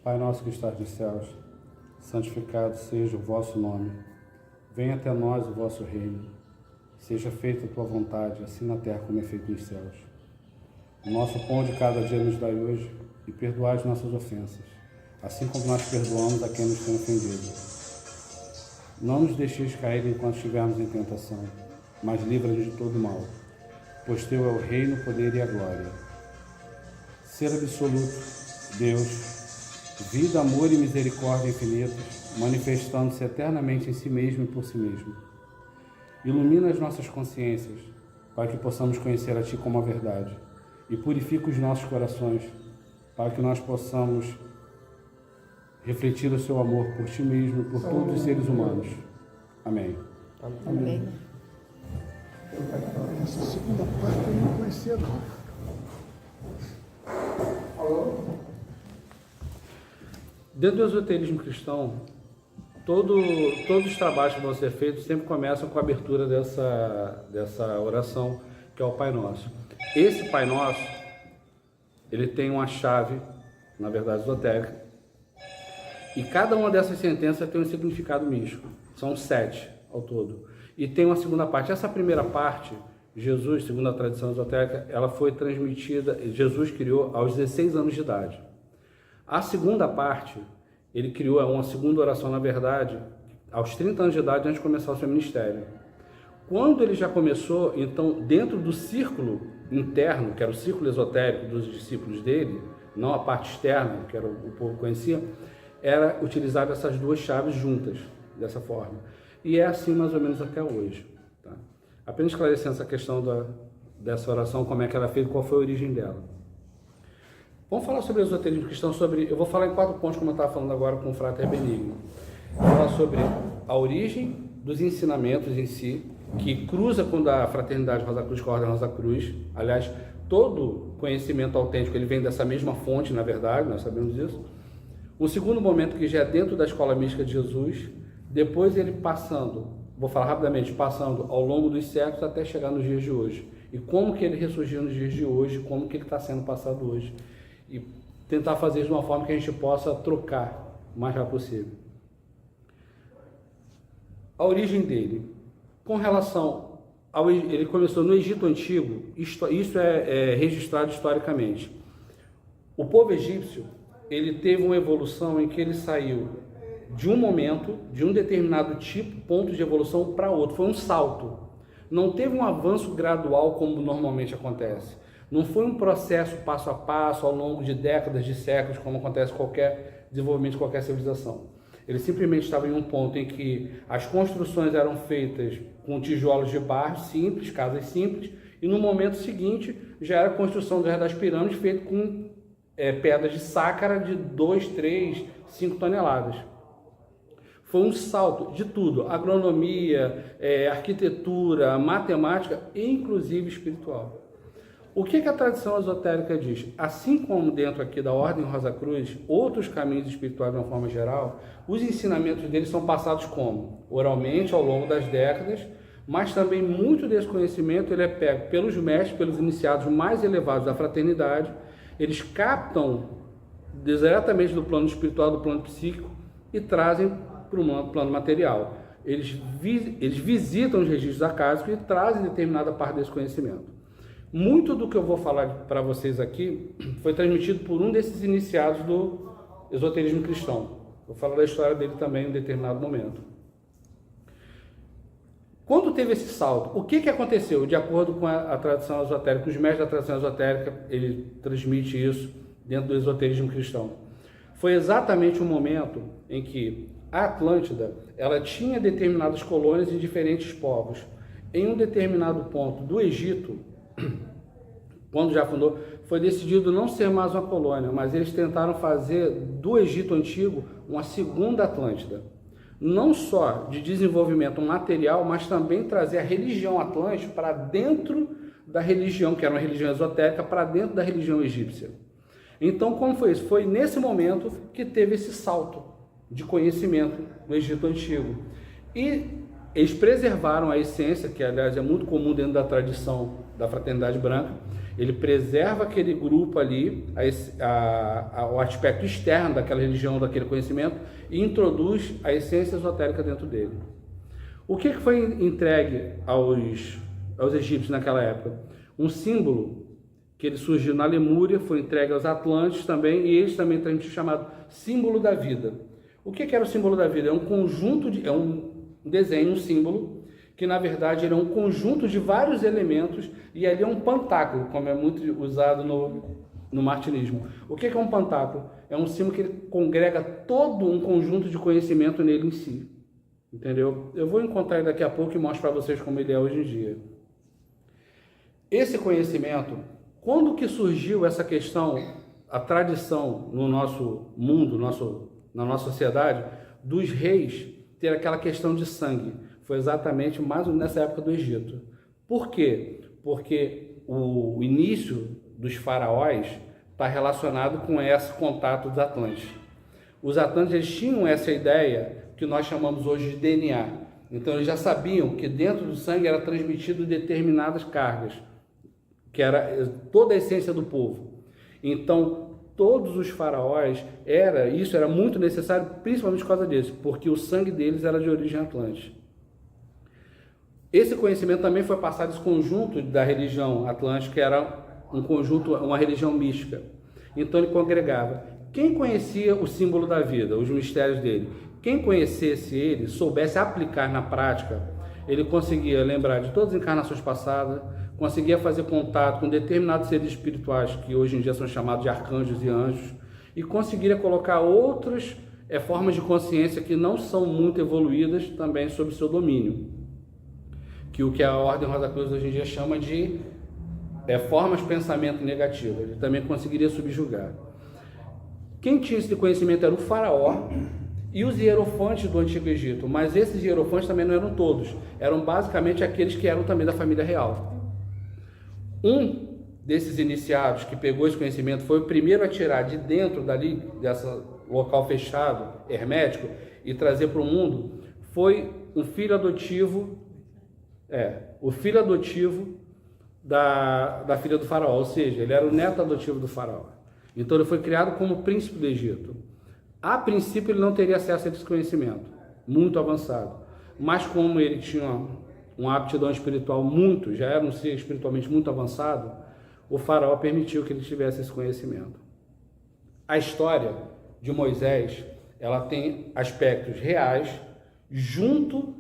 Pai nosso que estás nos céus, santificado seja o vosso nome. Venha até nós o vosso reino. Seja feita a tua vontade, assim na terra como é feito nos céus. O nosso pão de cada dia nos dai hoje, e perdoai as nossas ofensas, assim como nós perdoamos a quem nos tem ofendido. Não nos deixeis cair enquanto estivermos em tentação, mas livra-nos de todo mal, pois teu é o reino, o poder e a glória. Ser absoluto, Deus, vida, amor e misericórdia infinitos, manifestando-se eternamente em si mesmo e por si mesmo. Ilumina as nossas consciências, para que possamos conhecer a Ti como a verdade, e purifica os nossos corações, para que nós possamos refletir o Seu amor por Ti mesmo e por todos os seres humanos. Amém. Amém. Essa segunda parte eu não conhecia, não. Dentro do esoterismo cristão, todos os trabalhos que vão ser feitos sempre começam com a abertura dessa oração, que é o Pai Nosso. Esse Pai Nosso, ele tem uma chave, na verdade, esotérica, e cada uma dessas sentenças tem um significado místico. São 7 ao todo. E tem uma segunda parte. Essa primeira parte, Jesus, segundo a tradição esotérica, ela foi transmitida, Jesus criou aos 16 anos de idade. A segunda parte, ele criou uma segunda oração, na verdade, aos 30 anos de idade, antes de começar o seu ministério. Quando ele já começou, então, dentro do círculo interno, que era o círculo esotérico dos discípulos dele, não a parte externa, que era o povo conhecia, era utilizar essas duas chaves juntas, dessa forma. E é assim mais ou menos até hoje. Tá? Apenas esclarecendo essa questão dessa oração, como é que ela é feita, qual foi a origem dela. Vamos falar sobre esoterismo cristão, eu vou falar em 4 pontos, como eu estava falando agora com o Frater Benigno. Vou falar sobre a origem dos ensinamentos em si, que cruza com a Fraternidade Rosa Cruz com a Ordem Rosa Cruz. Aliás, todo conhecimento autêntico ele vem dessa mesma fonte, na verdade, nós sabemos disso. Um segundo momento que já é dentro da escola mística de Jesus, depois ele passando, vou falar rapidamente, passando ao longo dos séculos até chegar nos dias de hoje. E como que ele ressurgiu nos dias de hoje, como que ele está sendo passado hoje. E tentar fazer isso de uma forma que a gente possa trocar o mais rápido possível. A origem dele, com relação ele começou no Egito Antigo, isso é registrado historicamente. O povo egípcio, ele teve uma evolução em que ele saiu de um momento, de um determinado tipo, ponto de evolução para outro, foi um salto. Não teve um avanço gradual como normalmente acontece. Não foi um processo passo a passo, ao longo de décadas, de séculos, como acontece em qualquer desenvolvimento de qualquer civilização. Ele simplesmente estava em um ponto em que as construções eram feitas com tijolos de barro simples, casas simples, e no momento seguinte já era a construção das pirâmides feita com pedras de sácara de 2, 3, 5 toneladas. Foi um salto de tudo, agronomia, arquitetura, matemática e inclusive espiritual. O que a tradição esotérica diz? Assim como dentro aqui da Ordem Rosa Cruz, outros caminhos espirituais de uma forma geral, os ensinamentos deles são passados como? Oralmente, ao longo das décadas, mas também muito desse conhecimento ele é pego pelos mestres, pelos iniciados mais elevados da fraternidade, eles captam diretamente do plano espiritual, do plano psíquico e trazem para o plano material. Eles visitam os registros acásicos e trazem determinada parte desse conhecimento. Muito do que eu vou falar para vocês aqui foi transmitido por um desses iniciados do esoterismo cristão. Vou falar da história dele também em um determinado momento. Quando teve esse salto, o que aconteceu? De acordo com a tradição esotérica, os mestres da tradição esotérica, ele transmite isso dentro do esoterismo cristão. Foi exatamente o momento em que a Atlântida, ela tinha determinadas colônias em diferentes povos. Em um determinado ponto do Egito, quando já fundou, foi decidido não ser mais uma colônia, mas eles tentaram fazer do Egito Antigo uma segunda Atlântida. Não só de desenvolvimento material, mas também trazer a religião atlântica para dentro da religião, que era uma religião esotérica, para dentro da religião egípcia. Então, como foi isso? Foi nesse momento que teve esse salto de conhecimento no Egito Antigo. E Eles preservaram a essência, que aliás é muito comum dentro da tradição da Fraternidade Branca. Ele preserva aquele grupo ali, o aspecto externo daquela religião, daquele conhecimento, e introduz a essência esotérica dentro dele. O que foi entregue aos egípcios naquela época? Um símbolo que ele surgiu na Lemúria, foi entregue aos Atlantes também, e eles também transmitiram, chamado símbolo da vida. O que era o símbolo da vida? É um conjunto é um desenho, um símbolo, que na verdade ele é um conjunto de vários elementos, e ali é um pantáculo, como é muito usado no martinismo. O que é um pantáculo? É um símbolo que ele congrega todo um conjunto de conhecimento nele em si. Entendeu? Eu vou encontrar ele daqui a pouco e mostro para vocês como ele é hoje em dia. Esse conhecimento, quando que surgiu essa questão, a tradição no nosso mundo, na nossa sociedade, dos reis ter aquela questão de sangue? Foi exatamente mais ou menos nessa época do Egito. Por quê? Porque o início dos faraós está relacionado com esse contato dos Atlantes. Os Atlantes eles tinham essa ideia que nós chamamos hoje de DNA. Então eles já sabiam que dentro do sangue era transmitido determinadas cargas, que era toda a essência do povo. Então todos os faraós, isso era muito necessário, principalmente por causa disso, porque o sangue deles era de origem atlântica. Esse conhecimento também foi passado, esse conjunto da religião atlântica, que era um conjunto, uma religião mística. Então ele congregava. Quem conhecia o símbolo da vida, os mistérios dele, quem conhecesse ele, soubesse aplicar na prática, ele conseguia lembrar de todas as encarnações passadas, conseguia fazer contato com determinados seres espirituais, que hoje em dia são chamados de arcanjos e anjos, e conseguiria colocar outras formas de consciência que não são muito evoluídas também sob seu domínio, que o que a Ordem Rosa Cruz hoje em dia chama de formas de pensamento negativas. Ele também conseguiria subjugar. Quem tinha esse conhecimento era o faraó e os hierofantes do Antigo Egito, mas esses hierofantes também não eram todos, eram basicamente aqueles que eram também da família real. Um desses iniciados que pegou esse conhecimento foi o primeiro a tirar de dentro dali, desse local fechado, hermético, e trazer para o mundo, foi um filho adotivo, o filho adotivo da filha do faraó, ou seja, ele era o neto adotivo do faraó. Então ele foi criado como príncipe do Egito. A princípio ele não teria acesso a esse conhecimento, muito avançado, mas como ele tinha uma aptidão espiritual já era um ser espiritualmente muito avançado, o faraó permitiu que ele tivesse esse conhecimento. A história de Moisés, ela tem aspectos reais junto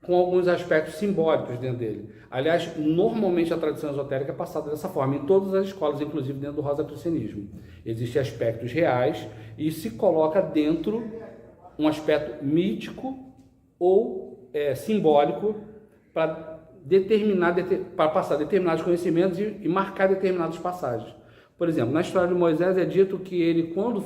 com alguns aspectos simbólicos dentro dele. Aliás, normalmente a tradição esotérica é passada dessa forma, em todas as escolas, inclusive dentro do rosacrucianismo. Existem aspectos reais e se coloca dentro um aspecto mítico ou simbólico para passar determinados conhecimentos e marcar determinadas passagens. Por exemplo, na história de Moisés é dito que ele, quando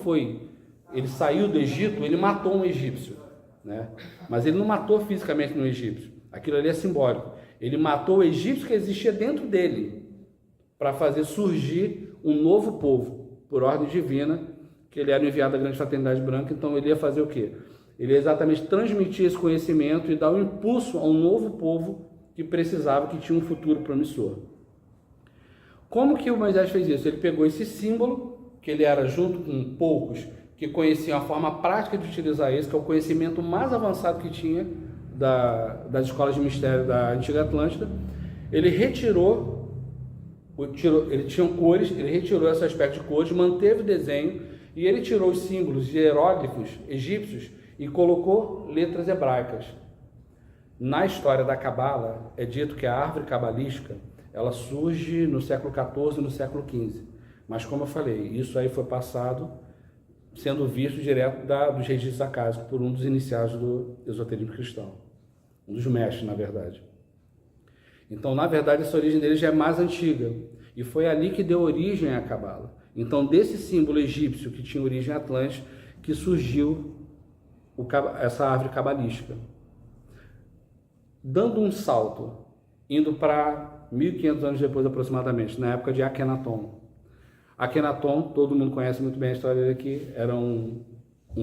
ele saiu do Egito, ele matou um egípcio, né? Mas ele não matou fisicamente no egípcio, aquilo ali é simbólico. Ele matou o egípcio que existia dentro dele, para fazer surgir um novo povo, por ordem divina, que ele era enviado da Grande Fraternidade Branca. Então ele ia fazer o quê? Ele ia exatamente transmitir esse conhecimento e dar um impulso a um novo povo que precisava, que tinha um futuro promissor. Como que o Moisés fez isso? Ele pegou esse símbolo, que ele era junto com poucos que conheciam a forma prática de utilizar isso, que é o conhecimento mais avançado que tinha das escolas de mistério da antiga Atlântida. Ele ele tinha cores, ele retirou esse aspecto de cores, manteve o desenho e ele tirou os símbolos de hieróglifos egípcios e colocou letras hebraicas. Na história da Cabala, é dito que a árvore cabalística, ela surge no século XIV e no século XV. Mas, como eu falei, isso aí foi passado, sendo visto direto dos registros acásicos por um dos iniciados do esoterismo cristão. Um dos mestres, na verdade. Então, na verdade, essa origem dele já é mais antiga. E foi ali que deu origem à Cabala. Então, desse símbolo egípcio que tinha origem atlântica, que surgiu essa árvore cabalística. Dando um salto, indo para 1500 anos depois aproximadamente, na época de Akenaton. Akenaton, todo mundo conhece muito bem a história dele aqui, era um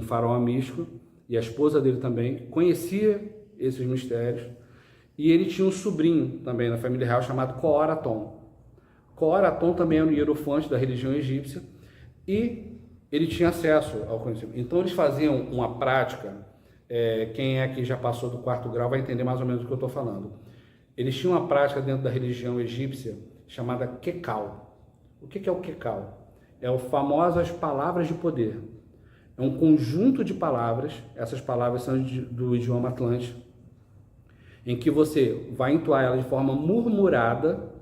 faraó místico, e a esposa dele também conhecia esses mistérios. E ele tinha um sobrinho também na família real chamado Coraton. Coraton também era um hierofante da religião egípcia e ele tinha acesso ao conhecimento. Então eles faziam uma prática, quem é que já passou do 4º grau vai entender mais ou menos o que eu estou falando. Eles tinham uma prática dentro da religião egípcia chamada Kekal. O que é o Kekal? É o famosas palavras de poder. É um conjunto de palavras, essas palavras são do idioma atlântico, em que você vai entoar ela de forma murmurada,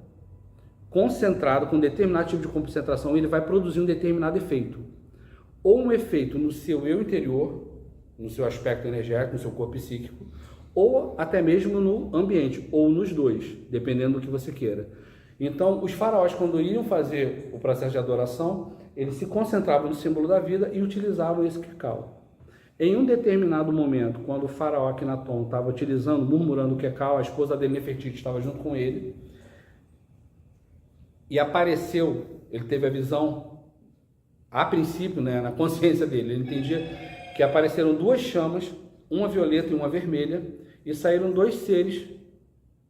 concentrado, com determinado tipo de concentração, e ele vai produzir um determinado efeito. Ou um efeito no seu eu interior, no seu aspecto energético, no seu corpo psíquico, ou até mesmo no ambiente, ou nos dois, dependendo do que você queira. Então, os faraós, quando iam fazer o processo de adoração, eles se concentravam no símbolo da vida e utilizavam esse Kekal. Em um determinado momento, quando o faraó Akhenaton estava utilizando, murmurando o Kekal, a esposa dele, Nefertiti, estava junto com ele, e apareceu, ele teve a visão, a princípio, né, na consciência dele, ele entendia que apareceram 2 chamas, uma violeta e uma vermelha, e saíram 2 seres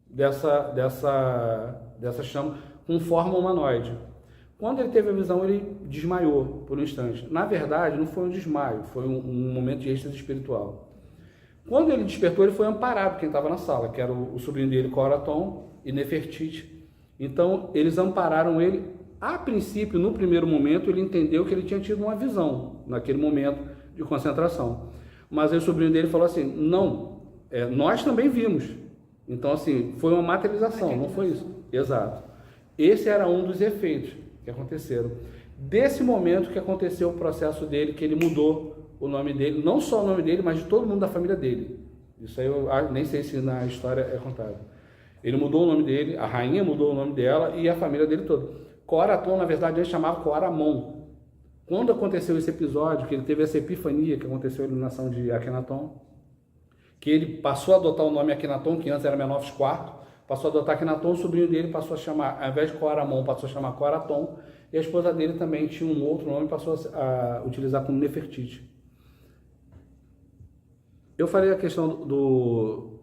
dessa chama com forma humanoide. Quando ele teve a visão, ele desmaiou por um instante. Na verdade, não foi um desmaio, foi um momento de êxtase espiritual. Quando ele despertou, ele foi amparado, quem estava na sala, que era o sobrinho dele, Coraton, e Nefertiti. Então, eles ampararam ele. A princípio, no primeiro momento, ele entendeu que ele tinha tido uma visão, naquele momento de concentração. Mas aí o sobrinho dele falou assim, não, nós também vimos. Então, assim, foi uma materialização, não foi isso? Exato. Esse era um dos efeitos que aconteceram. Desse momento que aconteceu o processo dele, que ele mudou o nome dele, não só o nome dele, mas de todo mundo da família dele. Isso aí eu nem sei se na história é contado. Ele mudou o nome dele, a rainha mudou o nome dela e a família dele toda. Coraton, na verdade, ele chamava Coramon. Quando aconteceu esse episódio, que ele teve essa epifania, que aconteceu a iluminação de Akhenaton, que ele passou a adotar o nome Akhenaton, que antes era Menofis IV, passou a adotar Akhenaton, o sobrinho dele passou a chamar, ao invés de Coramon, passou a chamar Coraton, e a esposa dele também tinha um outro nome, passou a utilizar como Nefertiti. Eu falei a questão do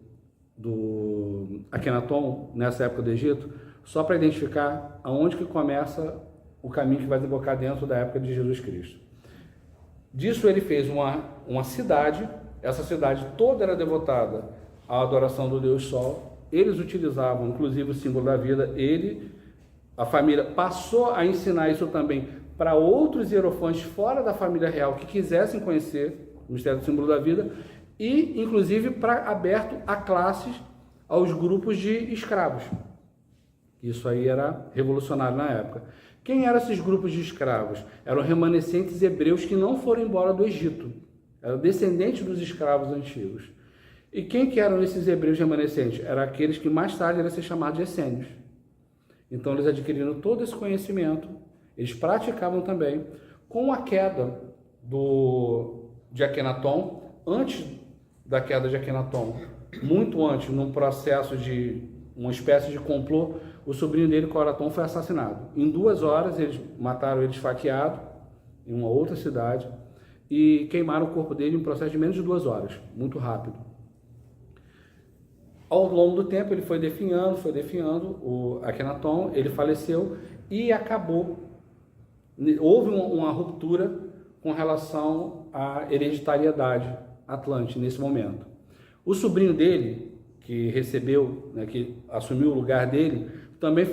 Akhenaton, nessa época do Egito, só para identificar aonde que começa o caminho que vai desembocar dentro da época de Jesus Cristo. Disso ele fez uma cidade, essa cidade toda era devotada à adoração do Deus Sol, eles utilizavam inclusive o símbolo da vida, a família passou a ensinar isso também para outros hierofantes fora da família real que quisessem conhecer o mistério do símbolo da vida e inclusive aberto a classes, aos grupos de escravos. Isso aí era revolucionário na época. Quem eram esses grupos de escravos? Eram remanescentes hebreus que não foram embora do Egito. Eram descendentes dos escravos antigos. E quem que eram esses hebreus remanescentes? Eram aqueles que mais tarde iriam ser chamados de essênios. Então eles adquiriram todo esse conhecimento, eles praticavam também. Com a queda de Akhenaton, antes da queda de Akhenaton, muito antes, num processo de uma espécie de complô, o sobrinho dele, Coraton, foi assassinado. Em 2 horas, eles mataram ele esfaqueado em uma outra cidade e queimaram o corpo dele em um processo de menos de 2 horas, muito rápido. Ao longo do tempo, ele foi definhando, o Akhenaton, ele faleceu e acabou. Houve uma ruptura com relação à hereditariedade atlante nesse momento. O sobrinho dele, que recebeu, né, que assumiu o lugar dele, também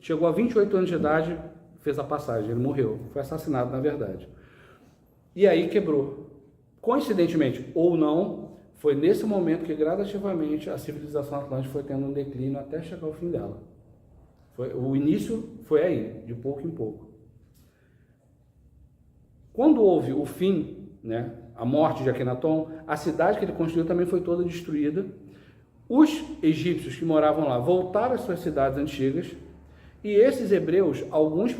chegou a 28 anos de idade, fez a passagem, ele morreu, foi assassinado na verdade. E aí quebrou. Coincidentemente ou não, foi nesse momento que gradativamente a civilização atlântica foi tendo um declínio até chegar ao fim dela. O início foi aí, de pouco em pouco. Quando houve o fim, né, a morte de Akhenaton, a cidade que ele construiu também foi toda destruída. Os egípcios que moravam lá voltaram às suas cidades antigas e esses hebreus, alguns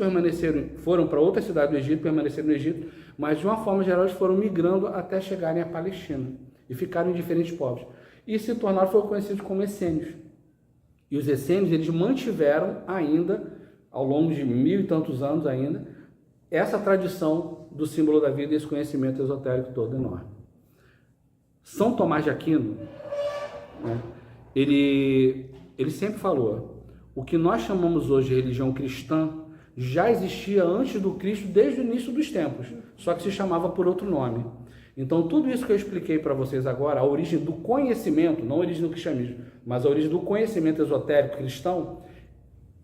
foram para outra cidade do Egito, permaneceram no Egito, mas de uma forma geral eles foram migrando até chegarem à Palestina e ficaram em diferentes povos. E se tornaram, foram conhecidos como essênios. E os essênios, eles mantiveram ainda, ao longo de 1000 e tantos anos ainda, essa tradição do símbolo da vida e esse conhecimento esotérico todo enorme. São Tomás de Aquino, né? Ele sempre falou, o que nós chamamos hoje de religião cristã já existia antes do Cristo, desde o início dos tempos, só que se chamava por outro nome. Então, tudo isso que eu expliquei para vocês agora, a origem do conhecimento, não a origem do cristianismo, mas a origem do conhecimento esotérico cristão,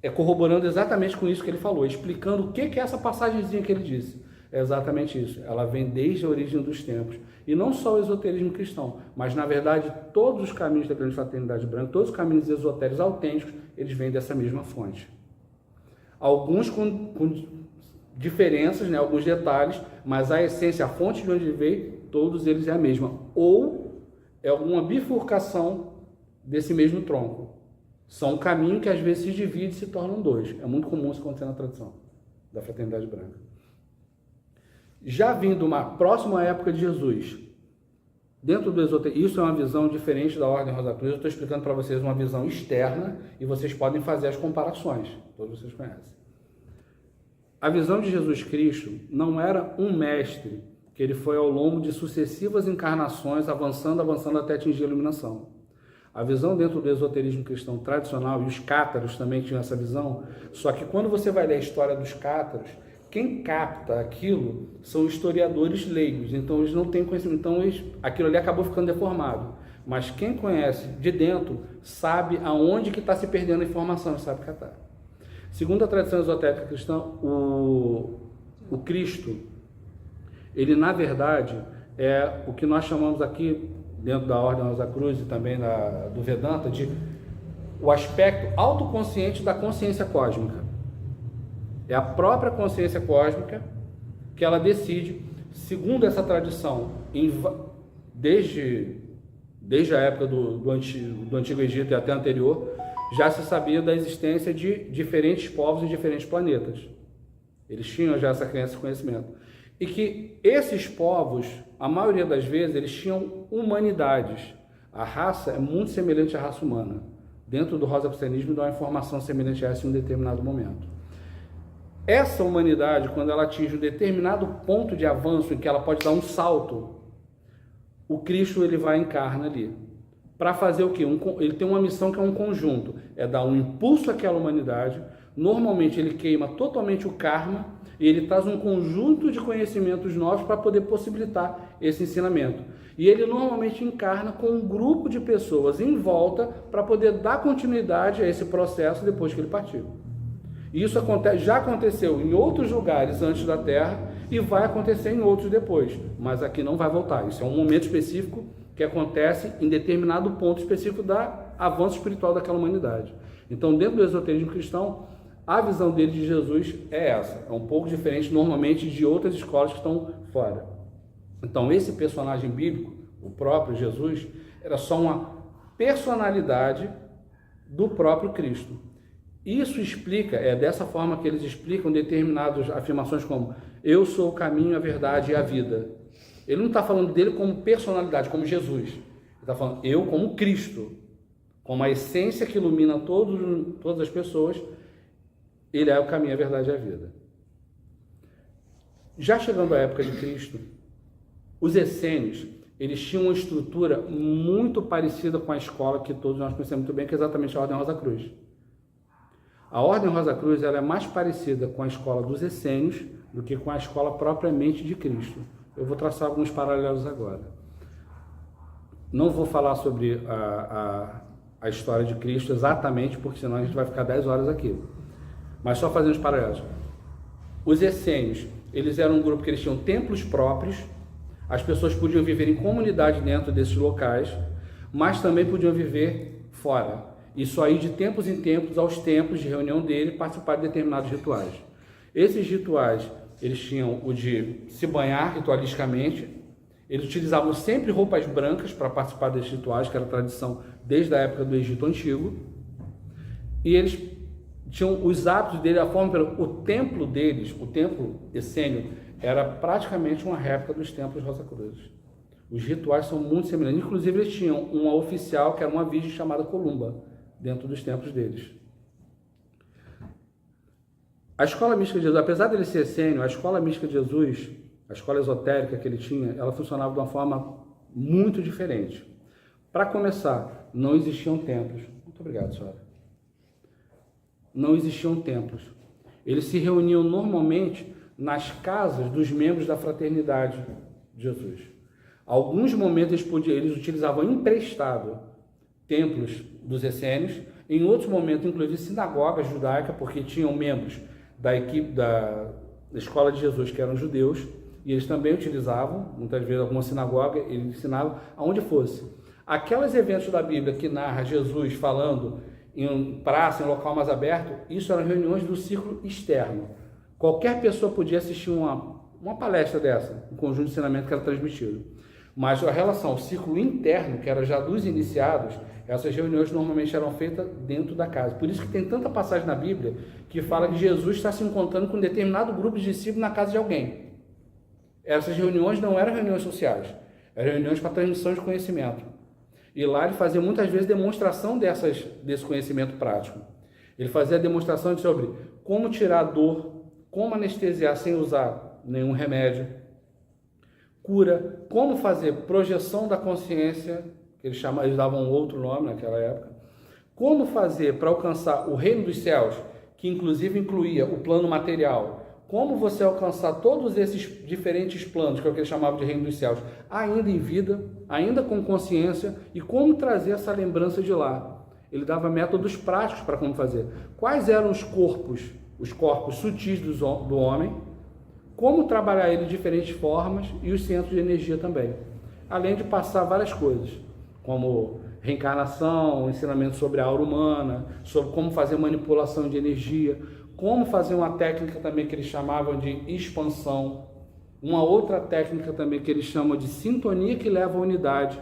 é corroborando exatamente com isso que ele falou, explicando o que é essa passagenzinha que ele disse. É exatamente isso. Ela vem desde a origem dos tempos. E não só o esoterismo cristão, mas, na verdade, todos os caminhos da grande fraternidade branca, todos os caminhos esotéricos autênticos, eles vêm dessa mesma fonte. Alguns com diferenças, né, alguns detalhes, mas a essência, a fonte de onde ele veio, todos eles é a mesma. Ou é alguma bifurcação desse mesmo tronco. São um caminho que às vezes se divide e se tornam dois. É muito comum isso acontecer na tradição da fraternidade branca. Já vindo uma próxima época de Jesus, dentro do esoterismo, isso é uma visão diferente da Ordem Rosa Cruz. Eu estou explicando para vocês uma visão externa e vocês podem fazer as comparações. Todos vocês conhecem. A visão de Jesus Cristo não era um mestre que ele foi ao longo de sucessivas encarnações avançando até atingir a iluminação. A visão dentro do esoterismo cristão tradicional, e os cátaros também tinham essa visão, só que quando você vai ler a história dos cátaros, quem capta aquilo são historiadores leigos, então eles não têm conhecimento, então aquilo ali acabou ficando deformado. Mas quem conhece de dentro sabe aonde que está se perdendo a informação, sabe catar. Segundo a tradição esotérica cristã, o Cristo, ele na verdade é o que nós chamamos aqui, dentro da Ordem Rosa Cruz e também do Vedanta, de o aspecto autoconsciente da consciência cósmica. É a própria consciência cósmica que ela decide, segundo essa tradição, desde a época do Antigo Egito e até anterior, já se sabia da existência de diferentes povos em diferentes planetas. Eles tinham já essa crença e conhecimento. E que esses povos, a maioria das vezes, eles tinham humanidades. A raça é muito semelhante à raça humana. Dentro do rosacrucianismo dá uma informação semelhante a essa em um determinado momento. Essa humanidade, quando ela atinge um determinado ponto de avanço em que ela pode dar um salto, o Cristo ele vai e encarna ali. Para fazer o quê? Ele tem uma missão que é um conjunto, é dar um impulso àquela humanidade. Normalmente ele queima totalmente o karma e ele traz um conjunto de conhecimentos novos para poder possibilitar esse ensinamento. E ele normalmente encarna com um grupo de pessoas em volta para poder dar continuidade a esse processo depois que ele partiu. Isso já aconteceu em outros lugares antes da Terra e vai acontecer em outros depois, mas aqui não vai voltar. Isso é um momento específico que acontece em determinado ponto específico do avanço espiritual daquela humanidade. Então, dentro do esoterismo cristão, a visão dele de Jesus é essa. É um pouco diferente, normalmente, de outras escolas que estão fora. Então, esse personagem bíblico, o próprio Jesus, era só uma personalidade do próprio Cristo. Isso explica, é dessa forma que eles explicam determinadas afirmações como eu sou o caminho, a verdade e a vida. Ele não está falando dele como personalidade, como Jesus. Ele está falando eu como Cristo, como a essência que ilumina todas as pessoas. Ele é o caminho, a verdade e a vida. Já chegando à época de Cristo, os essênios, eles tinham uma estrutura muito parecida com a escola que todos nós conhecemos muito bem, que é exatamente a Ordem Rosa Cruz. A Ordem Rosa Cruz ela é mais parecida com a escola dos essênios do que com a escola propriamente de Cristo. Eu vou traçar alguns paralelos agora. Não vou falar sobre a história de Cristo exatamente, porque senão a gente vai ficar 10 horas aqui. Mas só fazendo os paralelos. Os essênios, eles eram um grupo que eles tinham templos próprios, as pessoas podiam viver em comunidade dentro desses locais, mas também podiam viver fora. Isso aí de tempos em tempos aos templos de reunião dele, participar de determinados rituais. Esses rituais, eles tinham o de se banhar ritualisticamente, eles utilizavam sempre roupas brancas para participar desses rituais, que era tradição desde a época do Egito Antigo, e eles tinham os hábitos dele, a forma o templo deles, o templo essênio, era praticamente uma réplica dos templos Rosa Cruz. Os rituais são muito semelhantes, inclusive eles tinham uma oficial que era uma virgem chamada Columba, dentro dos templos deles. A escola mística de Jesus, apesar dele ser essênio, a escola mística de Jesus, a escola esotérica que ele tinha, ela funcionava de uma forma muito diferente. Para começar, não existiam templos. Muito obrigado, senhora. Não existiam templos. Eles se reuniam normalmente nas casas dos membros da fraternidade de Jesus. Alguns momentos eles utilizavam emprestado templos dos essênios, em outros momentos, inclusive sinagogas judaicas, porque tinham membros da equipe da escola de Jesus que eram judeus, e eles também utilizavam, muitas vezes, alguma sinagoga, eles ensinavam aonde fosse. Aqueles eventos da Bíblia que narra Jesus falando em praça, em local mais aberto, isso eram reuniões do círculo externo. Qualquer pessoa podia assistir uma palestra dessa, um conjunto de ensinamento que era transmitido. Mas a relação ao círculo interno, que era já dos iniciados, essas reuniões normalmente eram feitas dentro da casa. Por isso que tem tanta passagem na Bíblia que fala que Jesus está se encontrando com um determinado grupo de discípulos na casa de alguém. Essas reuniões não eram reuniões sociais, eram reuniões para transmissão de conhecimento. E lá ele fazia muitas vezes demonstração desse conhecimento prático. Ele fazia demonstração sobre como tirar a dor, como anestesiar sem usar nenhum remédio, cura, como fazer projeção da consciência, que eles davam um outro nome naquela época, como fazer para alcançar o reino dos céus, que inclusive incluía o plano material, como você alcançar todos esses diferentes planos, que é o que eles chamavam de reino dos céus, ainda em vida, ainda com consciência, e como trazer essa lembrança de lá. Ele dava métodos práticos para como fazer. Quais eram os corpos sutis do homem, como trabalhar ele de diferentes formas e os centros de energia também. Além de passar várias coisas, como reencarnação, ensinamento sobre a aura humana, sobre como fazer manipulação de energia, como fazer uma técnica também que eles chamavam de expansão, uma outra técnica também que eles chamam de sintonia que leva à unidade,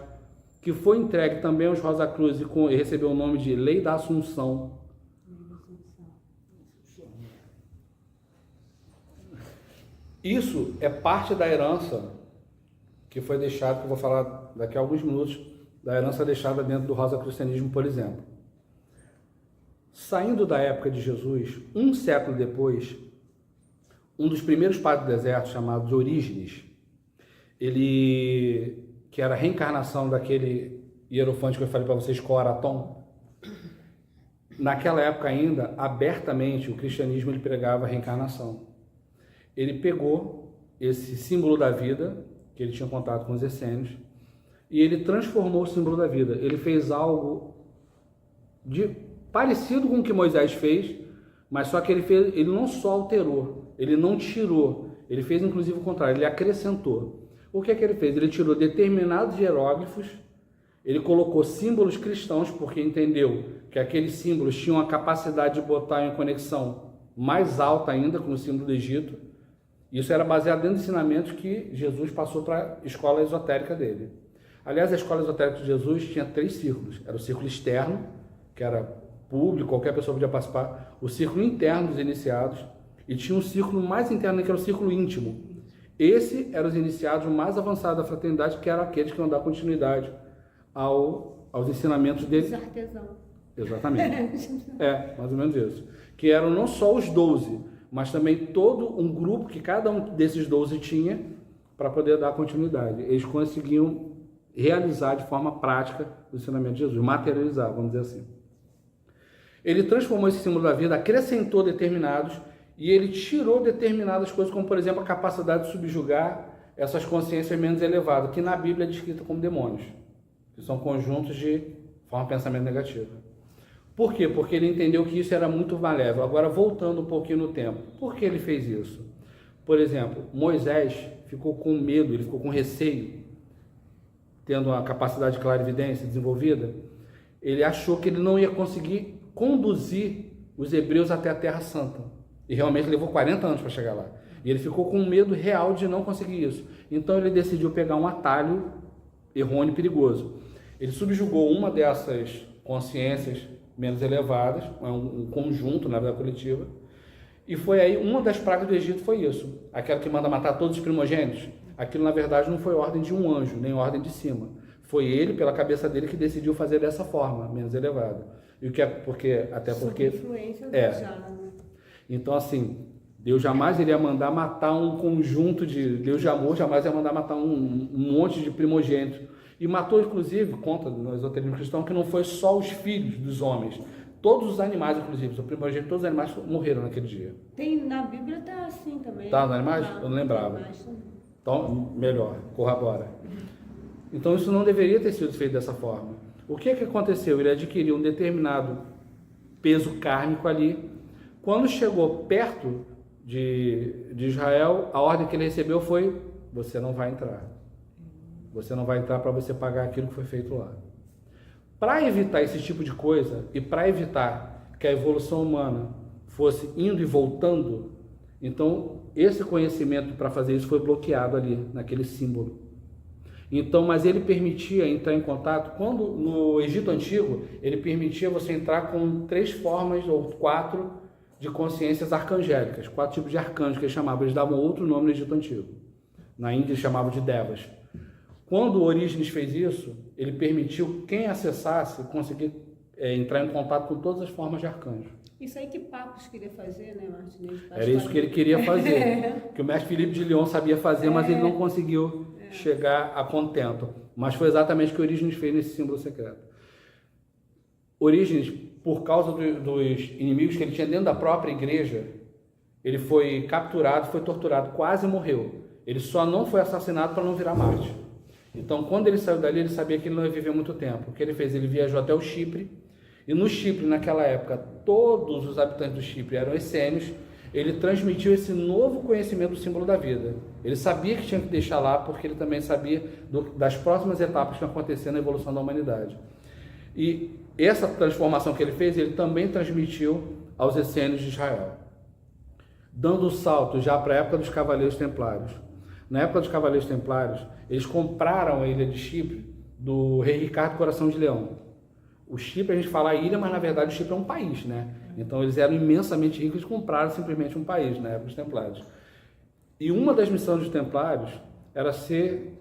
que foi entregue também aos Rosa Cruz e recebeu o nome de Lei da Assunção. Isso é parte da herança que foi deixada, que eu vou falar daqui a alguns minutos, da herança deixada dentro do rosacrucianismo, por exemplo. Saindo da época de Jesus, um século depois, um dos primeiros padres do deserto, chamado de Orígenes, que era a reencarnação daquele hierofante que eu falei para vocês, Coaraton, naquela época ainda, abertamente, o cristianismo ele pregava a reencarnação. Ele pegou esse símbolo da vida, que ele tinha contato com os essênios, e ele transformou o símbolo da vida. Ele fez algo parecido com o que Moisés fez, mas só que ele não só alterou, ele não tirou, ele fez inclusive o contrário, ele acrescentou. O que é que ele fez? Ele tirou determinados hieróglifos, ele colocou símbolos cristãos, porque entendeu que aqueles símbolos tinham a capacidade de botar em conexão mais alta ainda com o símbolo do Egito. Isso era baseado dentro dos ensinamentos que Jesus passou para a escola esotérica dele. Aliás, a escola esotérica de Jesus tinha 3 círculos. Era o círculo externo, que era público, qualquer pessoa podia participar. O círculo interno dos iniciados. E tinha um círculo mais interno, que era o círculo íntimo. Esse eram os iniciados mais avançados da fraternidade, que eram aqueles que iam dar continuidade aos ensinamentos dele. Os artesãos. Exatamente. Mais ou menos isso. Que eram não só os 12, mas também todo um grupo que cada um desses 12 tinha para poder dar continuidade. Eles conseguiam realizar de forma prática o ensinamento de Jesus, materializar, vamos dizer assim. Ele transformou esse símbolo da vida, acrescentou determinados, e ele tirou determinadas coisas, como por exemplo a capacidade de subjugar essas consciências menos elevadas, que na Bíblia é descrita como demônios, que são conjuntos de forma de pensamento negativa. Por quê? Porque ele entendeu que isso era muito malévolo. Agora, voltando um pouquinho no tempo, por que ele fez isso? Por exemplo, Moisés ficou com medo, ele ficou com receio, tendo a capacidade de clarividência desenvolvida, ele achou que ele não ia conseguir conduzir os hebreus até a Terra Santa. E realmente levou 40 anos para chegar lá. E ele ficou com medo real de não conseguir isso. Então ele decidiu pegar um atalho errôneo e perigoso. Ele subjugou uma dessas consciências menos elevadas, um conjunto, na verdade, coletiva, e foi aí, uma das pragas do Egito foi isso, aquela que manda matar todos os primogênitos. Aquilo, na verdade, não foi ordem de um anjo, nem ordem de cima. Foi ele, pela cabeça dele, que decidiu fazer dessa forma, menos elevada. E o que é porque, até porque... influência Então, assim, Deus jamais iria mandar matar um conjunto de... Deus de amor jamais ia mandar matar um monte de primogênitos. E matou, inclusive, conta no esoterismo cristão, que não foi só os filhos dos homens. Todos os animais, inclusive, o primogênito, todos os animais morreram naquele dia. Tem, na Bíblia tá assim também. Tá nos animais? Tá, Eu não lembrava. animais também. Então, melhor, corrobora. Então, isso não deveria ter sido feito dessa forma. O que aconteceu? Ele adquiriu um determinado peso kármico ali. Quando chegou perto de Israel, a ordem que ele recebeu foi: você não vai entrar. Você não vai entrar para você pagar aquilo que foi feito lá. Para evitar esse tipo de coisa e para evitar que a evolução humana fosse indo e voltando, então esse conhecimento para fazer isso foi bloqueado ali, naquele símbolo. Então, mas ele permitia entrar em contato, quando no Egito Antigo, ele permitia você entrar com 3 formas ou 4 de consciências arcangélicas, 4 tipos de arcanjos que eles chamavam, eles davam outro nome no Egito Antigo. Na Índia eles chamavam de Devas. Quando Orígenes fez isso, ele permitiu quem acessasse conseguir entrar em contato com todas as formas de arcanjo. Isso aí que Papos queria fazer, né, Martinez? Era isso que ele queria fazer, que o mestre Filipe de Lyon sabia fazer, mas ele não conseguiu chegar a contento. Mas foi exatamente o que Orígenes fez nesse símbolo secreto. Orígenes, por causa dos inimigos que ele tinha dentro da própria igreja, ele foi capturado, foi torturado, quase morreu. Ele só não foi assassinado para não virar Marte. Então, quando ele saiu dali, ele sabia que ele não ia viver muito tempo. O que ele fez? Ele viajou até o Chipre, e no Chipre, naquela época, todos os habitantes do Chipre eram essênios. Ele transmitiu esse novo conhecimento do símbolo da vida. Ele sabia que tinha que deixar lá, porque ele também sabia das próximas etapas que iam acontecer na evolução da humanidade. E essa transformação que ele fez, ele também transmitiu aos essênios de Israel, dando o salto já para a época dos Cavaleiros Templários. Na época dos Cavaleiros Templários, eles compraram a ilha de Chipre do rei Ricardo Coração de Leão. O Chipre, a gente fala ilha, mas na verdade o Chipre é um país, né? Então eles eram imensamente ricos e compraram simplesmente um país na época dos Templários. E uma das missões dos Templários era ser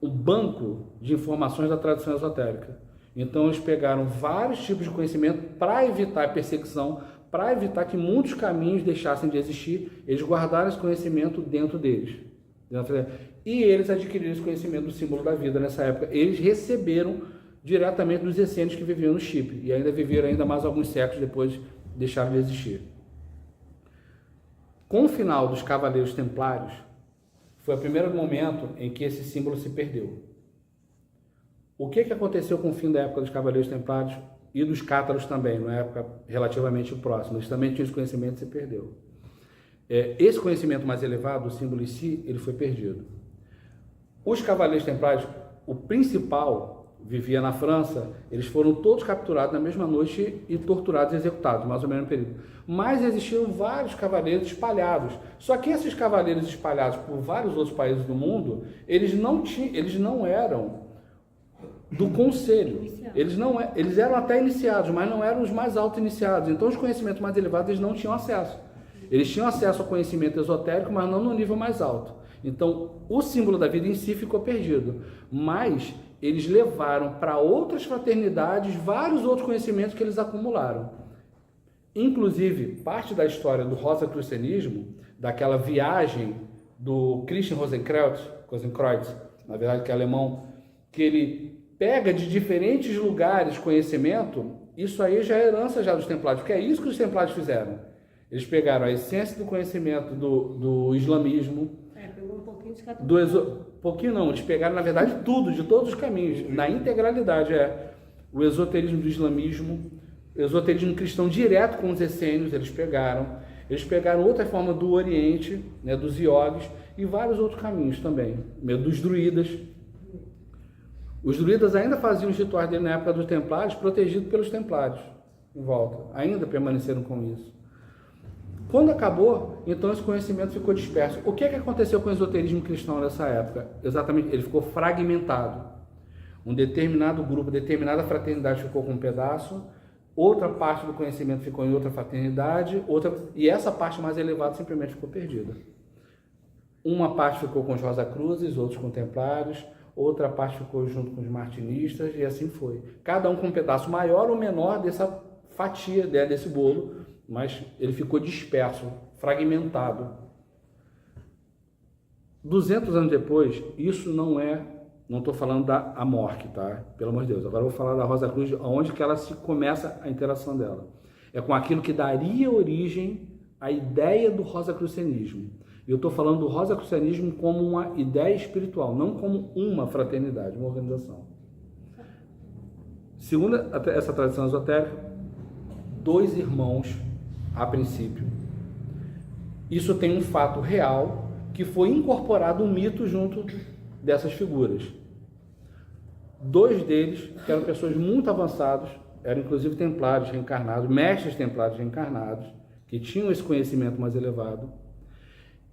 o banco de informações da tradição esotérica. Então eles pegaram vários tipos de conhecimento para evitar a perseguição, para evitar que muitos caminhos deixassem de existir. Eles guardaram esse conhecimento dentro deles. E eles adquiriram esse conhecimento do símbolo da vida nessa época. Eles receberam diretamente dos essênios que viviam no Chipre, e ainda viveram ainda mais alguns séculos depois, deixaram de existir. Com o final dos Cavaleiros Templários, foi o primeiro momento em que esse símbolo se perdeu. O que aconteceu com o fim da época dos Cavaleiros Templários e dos Cátaros também, numa época relativamente próxima? Eles também tinham esse conhecimento e se perdeu. Esse conhecimento mais elevado, o símbolo em si, ele foi perdido. Os Cavaleiros Templários, o principal, vivia na França, eles foram todos capturados na mesma noite e torturados e executados, mais ou menos no período. Mas existiam vários cavaleiros espalhados. Só que esses cavaleiros espalhados por vários outros países do mundo, eles não eram do conselho. Eles eram até iniciados, mas não eram os mais altos iniciados. Então os conhecimentos mais elevados eles não tinham acesso. Eles tinham acesso ao conhecimento esotérico, mas não no nível mais alto. Então o símbolo da vida em si ficou perdido. Mas eles levaram para outras fraternidades vários outros conhecimentos que eles acumularam. Inclusive, parte da história do rosacrucianismo, daquela viagem do Christian Rosenkreuz, na verdade que é alemão, que ele pega de diferentes lugares conhecimento, isso aí já é herança já dos Templários, porque é isso que os Templários fizeram. Eles pegaram a essência do conhecimento do islamismo, pegou um pouquinho de cada pouquinho não, eles pegaram na verdade tudo, de todos os caminhos, na integralidade, o esoterismo do islamismo, o esoterismo cristão direto com os essênios, eles pegaram outra forma do Oriente, né, dos iogues e vários outros caminhos também, dos druidas. Os druidas ainda faziam os rituais dele na época dos Templários, protegidos pelos Templários em volta, ainda permaneceram com isso. Quando acabou, então esse conhecimento ficou disperso. O que aconteceu com o esoterismo cristão nessa época? Exatamente, ele ficou fragmentado. Um determinado grupo, determinada fraternidade ficou com um pedaço, outra parte do conhecimento ficou em outra fraternidade, e essa parte mais elevada simplesmente ficou perdida. Uma parte ficou com os Rosacruzes, outros com Templários, outra parte ficou junto com os Martinistas, e assim foi. Cada um com um pedaço maior ou menor dessa fatia, desse bolo, mas ele ficou disperso, fragmentado. 200 anos depois, isso não é Não estou falando da Amorque, tá? Pelo amor de Deus. Agora eu vou falar da Rosa Cruz, onde que ela se começa a interação dela. É com aquilo que daria origem à ideia do rosacrucianismo. E eu estou falando do rosacrucianismo como uma ideia espiritual, não como uma fraternidade, uma organização. Segundo essa tradição esotérica, 2 irmãos, a princípio. Isso tem um fato real, que foi incorporado um mito junto dessas figuras. 2 deles, que eram pessoas muito avançadas, eram inclusive templários reencarnados, mestres templários reencarnados, que tinham esse conhecimento mais elevado.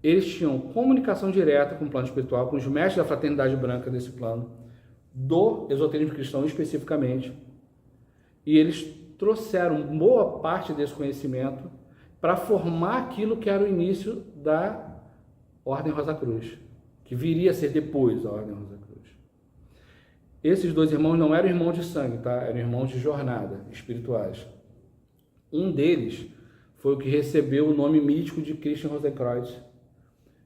Eles tinham comunicação direta com o plano espiritual, com os mestres da fraternidade branca desse plano, do esoterismo cristão especificamente, e eles trouxeram boa parte desse conhecimento para formar aquilo que era o início da Ordem Rosa Cruz, que viria a ser depois a Ordem Rosa Cruz. Esses 2 irmãos não eram irmãos de sangue, tá? Eram irmãos de jornada, espirituais. Um deles foi o que recebeu o nome mítico de Christian Rosenkreuz,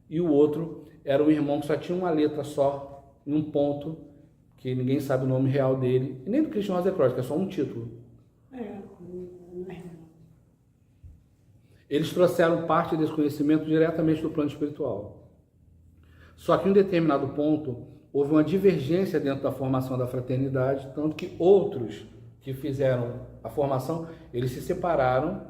e o outro era um irmão que só tinha uma letra só, em um ponto, que ninguém sabe o nome real dele, e nem do Christian Rosenkreuz, que é só um título. Eles trouxeram parte desse conhecimento diretamente do plano espiritual. Só que em um determinado ponto, houve uma divergência dentro da formação da fraternidade, tanto que outros que fizeram a formação, eles se separaram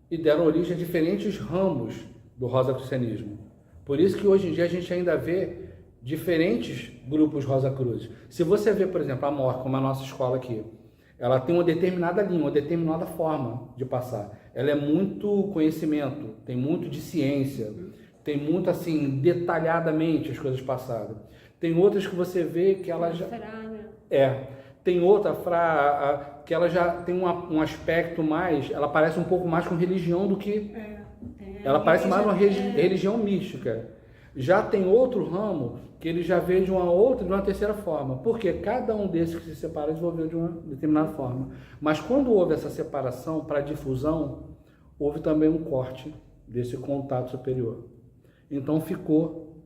e deram origem a diferentes ramos do rosacrucianismo. Por isso que hoje em dia a gente ainda vê diferentes grupos Rosa Cruz. Se você vê, por exemplo, a Amorque, como a nossa escola aqui, ela tem uma determinada linha, uma determinada forma de passar. Ela é muito conhecimento, tem muito de ciência, tem muito assim, detalhadamente as coisas passadas. Tem outras que você vê que ela já... Tem outra que ela já tem um aspecto mais... Ela parece um pouco mais com religião do que... Ela parece mais uma religião mística. Já tem outro ramo que ele já veio de uma terceira forma. Porque cada um desses que se separa desenvolveu de uma determinada forma. Mas quando houve essa separação para difusão, houve também um corte desse contato superior. Então ficou...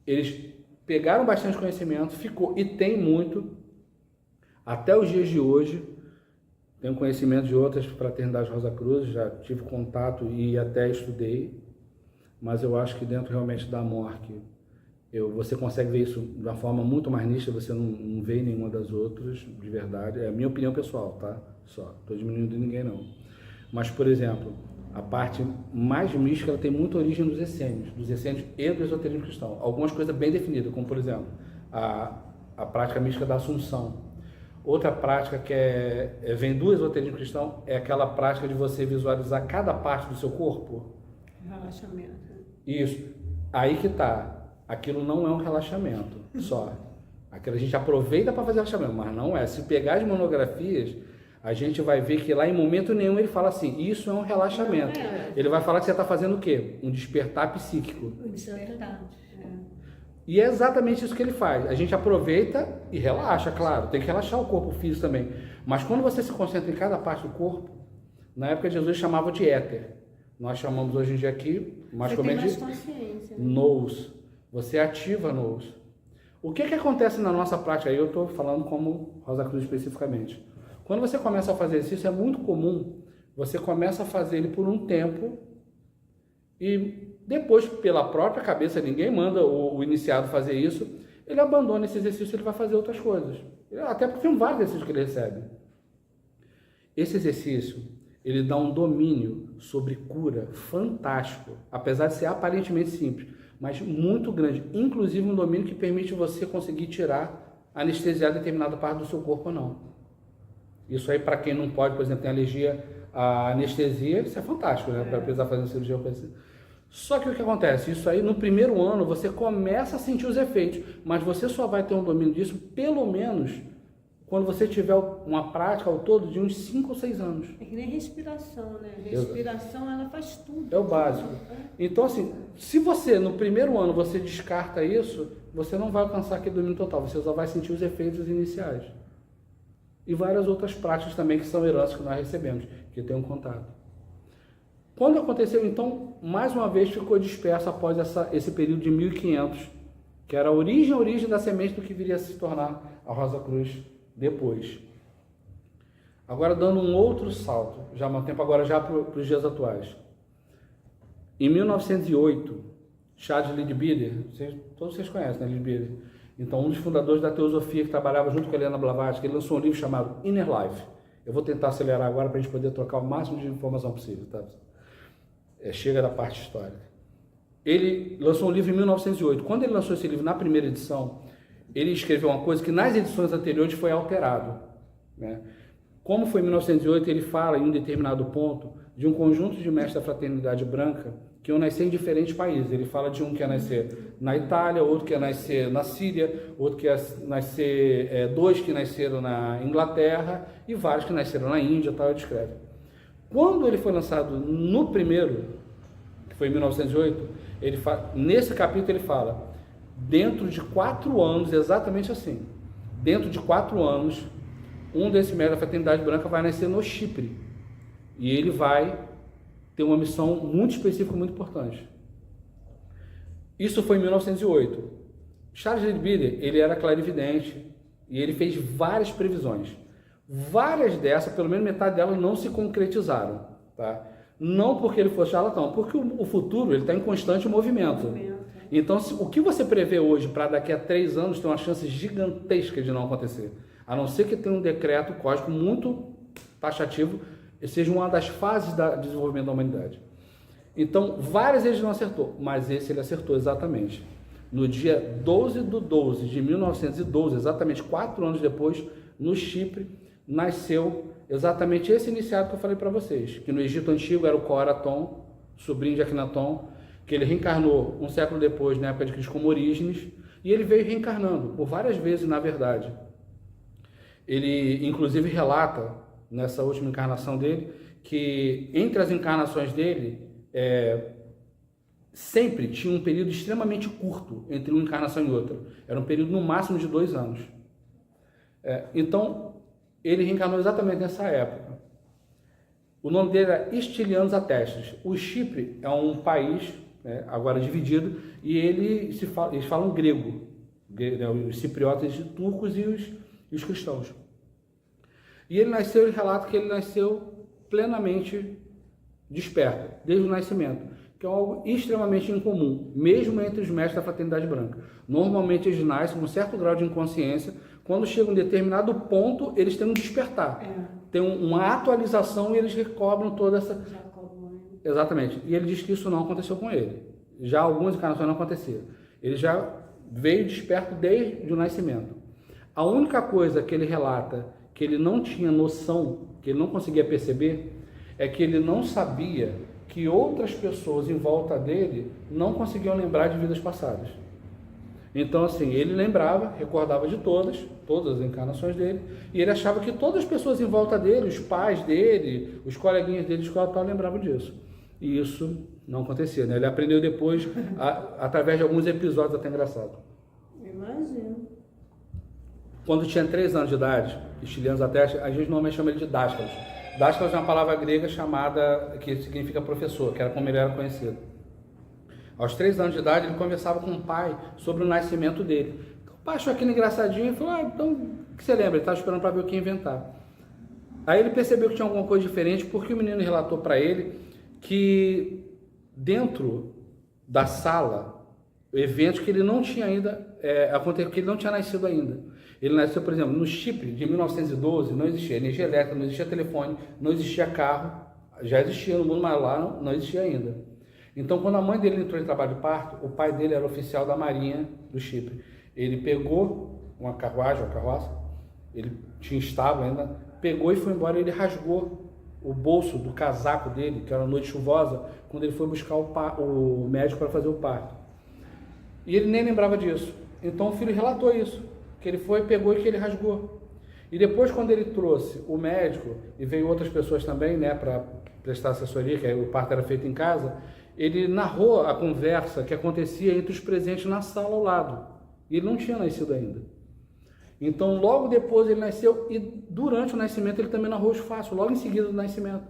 Eles pegaram bastante conhecimento, ficou, e tem muito, até os dias de hoje. Tenho conhecimento de outras fraternidades Rosa Cruz, já tive contato e até estudei, mas eu acho que dentro realmente da Amorque, você consegue ver isso de uma forma muito mais nítida, você não vê em nenhuma das outras, de verdade. É a minha opinião pessoal, tá? Só, estou diminuindo ninguém não. Mas, por exemplo, a parte mais mística, ela tem muita origem dos essênios e do esoterismo cristão. Algumas coisas bem definidas, como, por exemplo, a prática mística da Assunção. Outra prática que vem do esoterismo cristão é aquela prática de você visualizar cada parte do seu corpo. Relaxamento. Isso. Aí que tá. Aquilo não é um relaxamento só. Aquilo a gente aproveita para fazer relaxamento, mas não é. Se pegar as monografias, a gente vai ver que lá em momento nenhum ele fala assim, isso é um relaxamento. Ele vai falar que você está fazendo o quê? Um despertar psíquico. Um despertar. E é exatamente isso que ele faz. A gente aproveita e relaxa, claro. Tem que relaxar o corpo físico também. Mas quando você se concentra em cada parte do corpo, na época Jesus chamava de éter. Nós chamamos hoje em dia aqui, mais comumente, mais consciência, né? nous. Você ativa nous. O que acontece na nossa prática? Aí eu estou falando como Rosa Cruz especificamente. Quando você começa a fazer exercício, é muito comum. Você começa a fazer ele por um tempo e depois, pela própria cabeça, ninguém manda o iniciado fazer isso, ele abandona esse exercício e ele vai fazer outras coisas. Até porque tem vários exercícios que ele recebe. Esse exercício, ele dá um domínio sobre cura fantástico, apesar de ser aparentemente simples, mas muito grande. Inclusive um domínio que permite você conseguir tirar, anestesiar determinada parte do seu corpo ou não. Isso aí, para quem não pode, por exemplo, tem alergia à anestesia, isso é fantástico, né? Para precisar fazer cirurgia ou coisa assim. Só que o que acontece? Isso aí, no primeiro ano, você começa a sentir os efeitos, mas você só vai ter um domínio disso, pelo menos, quando você tiver uma prática ao todo de uns 5 ou 6 anos. É que nem respiração, né? Respiração, ela faz tudo. É o básico. Então, assim, se você, no primeiro ano, você descarta isso, você não vai alcançar aquele domínio total, você só vai sentir os efeitos iniciais. E várias outras práticas também que são heranças que nós recebemos, que tem um contato. Quando aconteceu, então, mais uma vez ficou disperso após esse período de 1500 que era a origem da semente do que viria a se tornar a Rosa Cruz depois. Agora dando um outro salto, já há um tempo agora já para os dias atuais. Em 1908, Charles Leadbeater, todos vocês conhecem, né, Leadbeater? Então, um dos fundadores da teosofia que trabalhava junto com a Helena Blavatsky, ele lançou um livro chamado Inner Life. Eu vou tentar acelerar agora para a gente poder trocar o máximo de informação possível, tá? Chega da parte histórica. Ele lançou um livro em 1908. Quando ele lançou esse livro na primeira edição, ele escreveu uma coisa que nas edições anteriores foi alterado, né? Como foi em 1908, ele fala em um determinado ponto de um conjunto de mestres da fraternidade branca que iam nascer em diferentes países. Ele fala de um que ia nascer na Itália, outro que ia nascer na Síria, outro que ia nascer, dois que nasceram na Inglaterra e vários que nasceram na Índia, tal, ele escreve. Quando ele foi lançado no primeiro, que foi em 1908, nesse capítulo ele fala, dentro de 4 anos, exatamente assim, dentro de 4 anos, um desses membros da fraternidade branca vai nascer no Chipre. E ele vai ter uma missão muito específica, muito importante. Isso foi em 1908. Charles Leadbeater, ele era clarividente e ele fez várias previsões. Várias dessas, pelo menos metade delas, não se concretizaram. Tá? Não porque ele fosse charlatão, porque o futuro está em constante movimento. Então, o que você prevê hoje para daqui a 3 anos tem uma chance gigantesca de não acontecer. A não ser que tenha um decreto cósmico muito taxativo, seja uma das fases do desenvolvimento da humanidade. Então, várias ele não acertou, mas esse ele acertou exatamente. No dia 12 de 12 de 1912, exatamente 4 anos depois, no Chipre, nasceu exatamente esse iniciado que eu falei para vocês, que no Egito Antigo era o Coraton, sobrinho de Akhenaton, que ele reencarnou um século depois, na época de Cristo, como Orígenes, e ele veio reencarnando por várias vezes, na verdade. Ele, inclusive, relata, nessa última encarnação dele, que entre as encarnações dele, sempre tinha um período extremamente curto entre uma encarnação e outra. Era um período, no máximo, de 2 anos. Então, ele reencarnou exatamente nessa época. O nome dele era Stilianos Atestes. O Chipre é um país, agora dividido, e eles falam grego, os cipriotas de turcos e os cristãos. E ele relata que ele nasceu plenamente desperto, desde o nascimento, que é algo extremamente incomum, mesmo entre os mestres da fraternidade branca. Normalmente eles nascem com um certo grau de inconsciência, quando chega um determinado ponto, eles têm um despertar, tem uma atualização e eles recobram toda essa... Exatamente, e ele diz que isso não aconteceu com ele. Já algumas encarnações não aconteceram. Ele já veio desperto desde o nascimento. A única coisa que ele relata que ele não tinha noção, que ele não conseguia perceber, é que ele não sabia que outras pessoas em volta dele não conseguiam lembrar de vidas passadas. Então, assim, ele lembrava, recordava de todas as encarnações dele, e ele achava que todas as pessoas em volta dele, os pais dele, os coleguinhas dele de escola tal, lembravam disso. E isso não acontecia, né? Ele aprendeu depois, através de alguns episódios até engraçados. Imagino. Quando tinha 3 anos de idade, Stilianos Atestes, a gente normalmente chama ele de Dáskalos. Dáskalos é uma palavra grega que significa professor, que era como ele era conhecido. Aos 3 anos de idade, ele conversava com o pai sobre o nascimento dele. O pai achou aquilo engraçadinho e falou, então, o que você lembra? Ele estava esperando para ver o que inventar. Aí ele percebeu que tinha alguma coisa diferente, porque o menino relatou para ele que dentro da sala, eventos que ele não tinha ainda, aconteceu, que ele não tinha nascido ainda. Ele nasceu, por exemplo, no Chipre de 1912, não existia energia elétrica, não existia telefone, não existia carro, já existia no mundo, mas lá não existia ainda. Então, quando a mãe dele entrou em trabalho de parto, o pai dele era oficial da Marinha do Chipre. Ele pegou uma carroça, ele tinha estábulo ainda, pegou e foi embora. Ele rasgou o bolso do casaco dele, que era uma noite chuvosa, quando ele foi buscar o médico para fazer o parto. E ele nem lembrava disso. Então o filho relatou isso, que ele foi, pegou e que ele rasgou. E depois, quando ele trouxe o médico, e veio outras pessoas também, né, para prestar assessoria, que o parto era feito em casa, ele narrou a conversa que acontecia entre os presentes na sala ao lado. E ele não tinha nascido ainda. Então, logo depois ele nasceu, e durante o nascimento ele também narrou os fatos, logo em seguida do nascimento.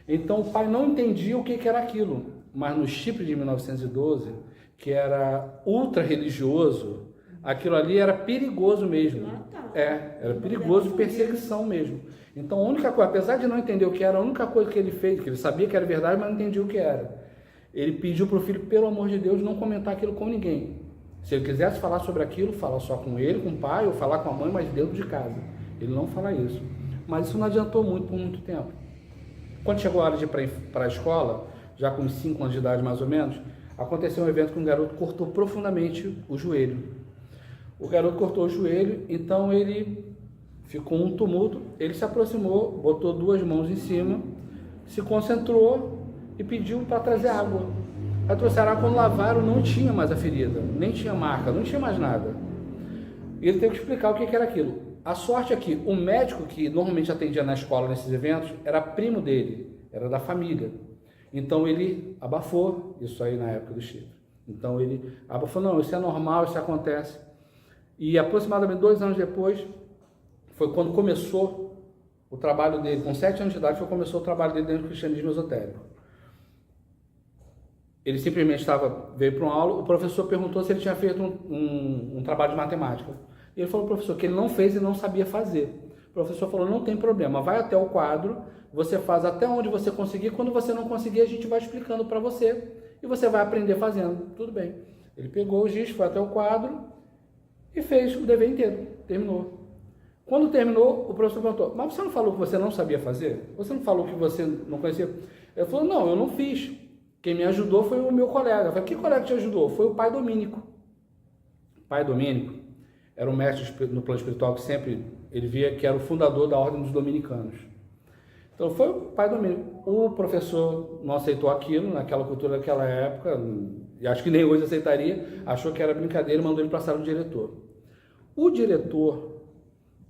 Então, o pai não entendia o que era aquilo. Mas no Chipre de 1912, que era ultra religioso, aquilo ali era perigoso mesmo. Era perigoso, perseguição mesmo. Então, a única coisa, apesar de não entender o que era, a única coisa que ele fez, que ele sabia que era verdade, mas não entendia o que era. Ele pediu para o filho, pelo amor de Deus, não comentar aquilo com ninguém. Se ele quisesse falar sobre aquilo, falar só com ele, com o pai, ou falar com a mãe, mas dentro de casa. Ele não fala isso. Mas isso não adiantou muito por muito tempo. Quando chegou a hora de ir para a escola, já com uns 5 anos de idade mais ou menos, aconteceu um evento que um garoto cortou profundamente o joelho. O garoto cortou o joelho, então ele ficou um tumulto, ele se aproximou, botou 2 mãos em cima, se concentrou e pediu para trazer água. Aí trouxeram água, quando lavaram não tinha mais a ferida, nem tinha marca, não tinha mais nada. E ele teve que explicar o que era aquilo. A sorte é que o médico que normalmente atendia na escola nesses eventos era primo dele, era da família. Então ele abafou isso aí na época do chifre. Então ele abafou, não, isso é normal, isso acontece. E aproximadamente 2 anos depois, foi quando começou o trabalho dele, com 7 anos de idade, começou o trabalho dele dentro do cristianismo esotérico. Ele simplesmente veio para uma aula, o professor perguntou se ele tinha feito um trabalho de matemática. E ele falou ao professor que ele não fez e não sabia fazer. O professor falou, não tem problema, vai até o quadro, você faz até onde você conseguir, quando você não conseguir, a gente vai explicando para você e você vai aprender fazendo. Tudo bem. Ele pegou o giz, foi até o quadro e fez o dever inteiro, terminou. Quando terminou, o professor perguntou, mas você não falou que você não sabia fazer? Você não falou que você não conhecia? Ele falou, não, eu não fiz. Quem me ajudou foi o meu colega. Eu falei, que colega te ajudou? Foi o pai Domínico. O pai Domínico era um mestre no plano espiritual que sempre ele via que era o fundador da Ordem dos Dominicanos. Então foi o pai Domínico. O professor não aceitou aquilo, naquela cultura daquela época, e acho que nem hoje aceitaria, achou que era brincadeira e mandou ele para a sala do diretor. O diretor,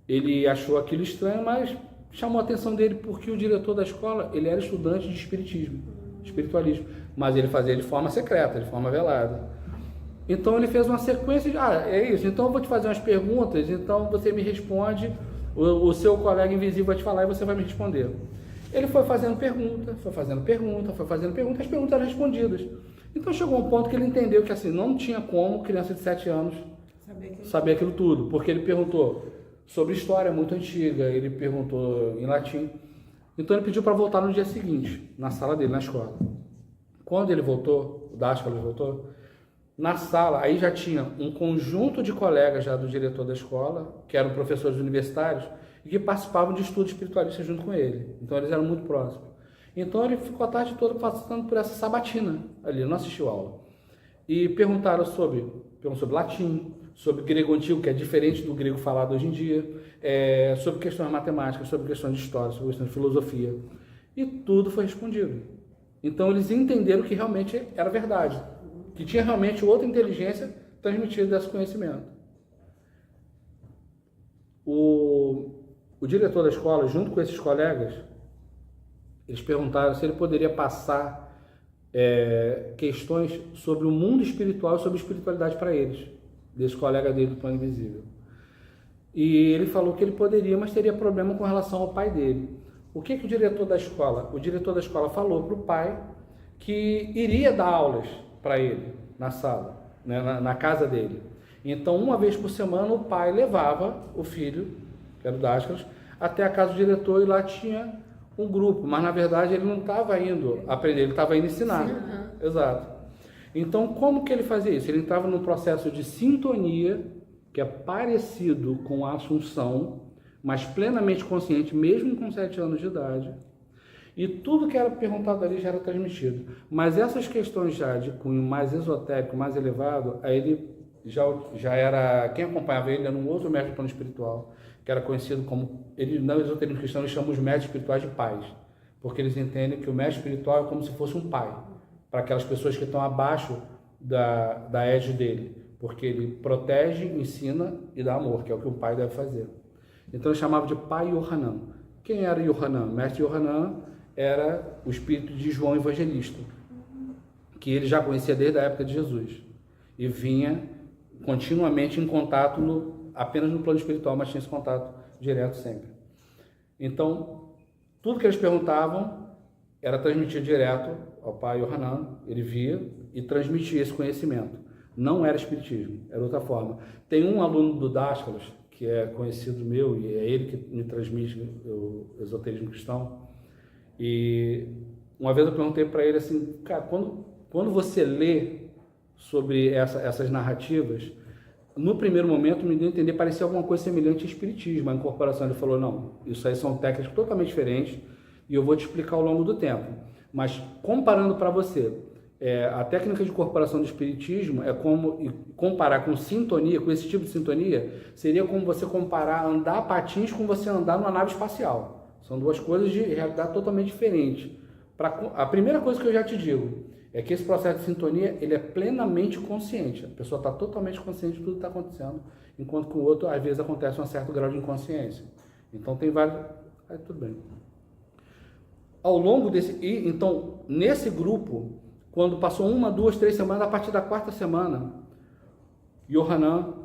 ele achou aquilo estranho, mas chamou a atenção dele porque o diretor da escola, ele era estudante de espiritualismo, mas ele fazia de forma secreta, de forma velada. Então ele fez uma sequência de, é isso, então eu vou te fazer umas perguntas, então você me responde, o seu colega invisível vai te falar e você vai me responder. Ele foi fazendo pergunta, as perguntas eram respondidas. Então chegou um ponto que ele entendeu que assim, não tinha como criança de 7 anos saber aquilo tudo, porque ele perguntou sobre história muito antiga, ele perguntou em latim. Então ele pediu para voltar no dia seguinte, na sala dele, na escola. Quando ele voltou, o Dascalos voltou, na sala, aí já tinha um conjunto de colegas já do diretor da escola, que eram professores universitários, e que participavam de estudos espiritualistas junto com ele. Então eles eram muito próximos. Então ele ficou a tarde toda passando por essa sabatina ali, não assistiu aula. E perguntaram sobre latim, sobre grego antigo, que é diferente do grego falado hoje em dia, sobre questões matemáticas, sobre questões de história, sobre questões de filosofia. E tudo foi respondido. Então eles entenderam que realmente era verdade, que tinha realmente outra inteligência transmitida desse conhecimento. O diretor da escola, junto com esses colegas, eles perguntaram se ele poderia passar questões sobre o mundo espiritual e sobre espiritualidade para eles, desse colega dele do plano invisível. E ele falou que ele poderia, mas teria problema com relação ao pai dele. O que o diretor da escola? O diretor da escola falou para o pai que iria dar aulas para ele na sala, né, na casa dele. Então, uma vez por semana, o pai levava o filho, que era o Dascalos, até a casa do diretor e lá tinha um grupo, mas na verdade ele não estava indo aprender, ele estava indo ensinar. Sim, uhum. Exato. Então, como que ele fazia isso? Ele entrava num processo de sintonia, que é parecido com a Assunção, mas plenamente consciente, mesmo com 7 anos de idade, e tudo que era perguntado ali já era transmitido. Mas essas questões já de cunho mais esotérico, mais elevado, aí ele já era, quem acompanhava ele era um outro mestre do plano espiritual, que era conhecido como, ele não esoterismo cristão, eles chamam os mestres espirituais de pais, porque eles entendem que o mestre espiritual é como se fosse um pai, para aquelas pessoas que estão abaixo da égide dele, porque ele protege, ensina e dá amor, que é o que um pai deve fazer. Então ele chamava de pai Yohanan. Quem era Yohanan? O mestre Yohanan era o espírito de João Evangelista, que ele já conhecia desde a época de Jesus, e vinha continuamente em contato apenas no plano espiritual, mas tinha esse contato direto sempre. Então, tudo que eles perguntavam era transmitido direto ao pai Yohanan, ele via, e transmitir esse conhecimento. Não era espiritismo, era outra forma. Tem um aluno do Dascalos, que é conhecido meu, e é ele que me transmite o esoterismo cristão, e uma vez eu perguntei para ele assim, cara, quando você lê sobre essas narrativas, no primeiro momento me deu a entender, parecia alguma coisa semelhante ao espiritismo, a incorporação. Ele falou, não, isso aí são técnicas totalmente diferentes e eu vou te explicar ao longo do tempo. Mas comparando para você, a técnica de incorporação do espiritismo é como comparar com sintonia, com esse tipo de sintonia, seria como você comparar andar patins com você andar numa nave espacial. São duas coisas de realidade totalmente diferentes. A primeira coisa que eu já te digo é que esse processo de sintonia, ele é plenamente consciente. A pessoa está totalmente consciente de tudo que está acontecendo, enquanto que o outro, às vezes, acontece um certo grau de inconsciência. Então, tem vários... tudo bem. Ao longo então, nesse grupo, quando passou 1, 2, 3 semanas, a partir da 4ª semana, Yohanan,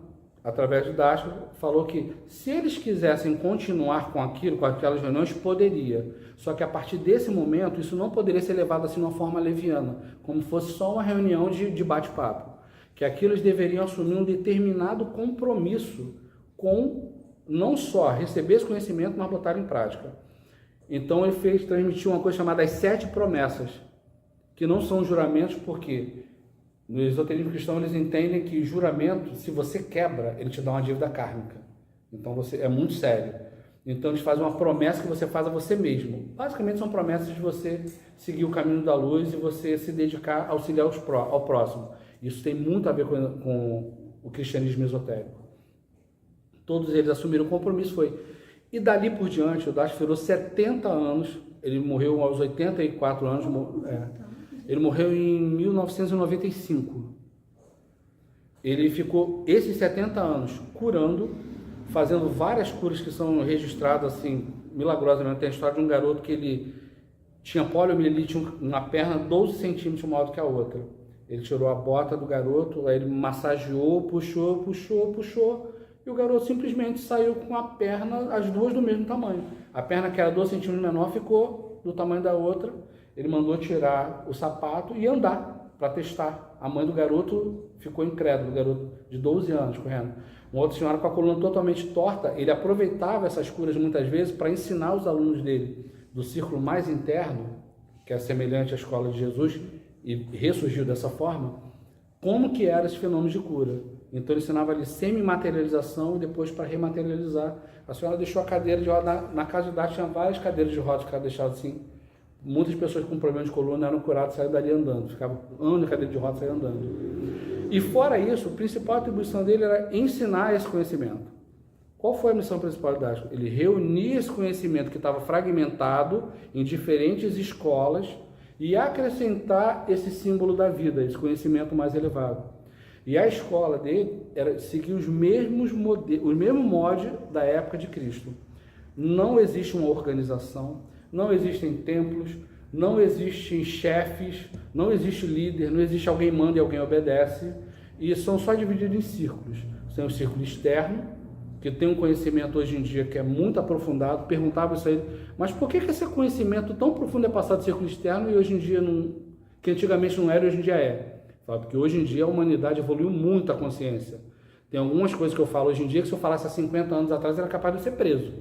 através do Dascalos, falou que se eles quisessem continuar com aquilo, com aquelas reuniões, poderia. Só que a partir desse momento, isso não poderia ser levado assim de uma forma leviana, como fosse só uma reunião de bate-papo. Que aquilo eles deveriam assumir um determinado compromisso com não só receber esse conhecimento, mas botar em prática. Então ele transmitiu uma coisa chamada as 7 promessas, que não são juramentos, porque no esoterismo cristão eles entendem que juramento, se você quebra, ele te dá uma dívida kármica. Então é muito sério. Então eles fazem uma promessa que você faz a você mesmo. Basicamente são promessas de você seguir o caminho da luz e você se dedicar a auxiliar ao próximo. Isso tem muito a ver com o cristianismo esotérico. Todos eles assumiram o compromisso, E dali por diante, o Dascalos virou 70 anos, ele morreu aos 84 anos, ele morreu em 1995. Ele ficou esses 70 anos curando, fazendo várias curas que são registradas assim, milagrosamente. Tem a história de um garoto que ele tinha poliomielite na perna 12 centímetros maior do que a outra. Ele tirou a bota do garoto, aí ele massageou, puxou, e o garoto simplesmente saiu com a perna, as duas do mesmo tamanho. A perna que era 12 centímetros menor ficou do tamanho da outra. Ele mandou tirar o sapato e andar para testar. A mãe do garoto ficou incrédula, o garoto de 12 anos correndo. Uma outra senhora com a coluna totalmente torta, ele aproveitava essas curas muitas vezes para ensinar os alunos dele do círculo mais interno, que é semelhante à escola de Jesus, e ressurgiu dessa forma, como que era esse fenômeno de cura. Então ele ensinava ali semi-materialização e depois para rematerializar. A senhora deixou a cadeira de roda, na casa de Dascalos tinha várias cadeiras de rodas que eram deixadas assim. Muitas pessoas com problema de coluna eram curadas e saíam dali andando. Ficava anos na cadeira de rodas e saíam andando. E fora isso, a principal atribuição dele era ensinar esse conhecimento. Qual foi a missão principal do Dascalos? Ele reunia esse conhecimento que estava fragmentado em diferentes escolas e acrescentar esse símbolo da vida, esse conhecimento mais elevado. E a escola dele era seguir os mesmos modelos, o mesmo molde da época de Cristo. Não existe uma organização, não existem templos, não existem chefes, não existe líder, não existe alguém manda e alguém obedece, e são só divididos em círculos. Tem o círculo externo, que tem um conhecimento hoje em dia que é muito aprofundado. Perguntava isso a ele, mas por que esse conhecimento tão profundo é passado do círculo externo e hoje em dia não, que antigamente não era e hoje em dia é? Porque hoje em dia a humanidade evoluiu muito a consciência. Tem algumas coisas que eu falo hoje em dia que se eu falasse há 50 anos atrás era capaz de ser preso.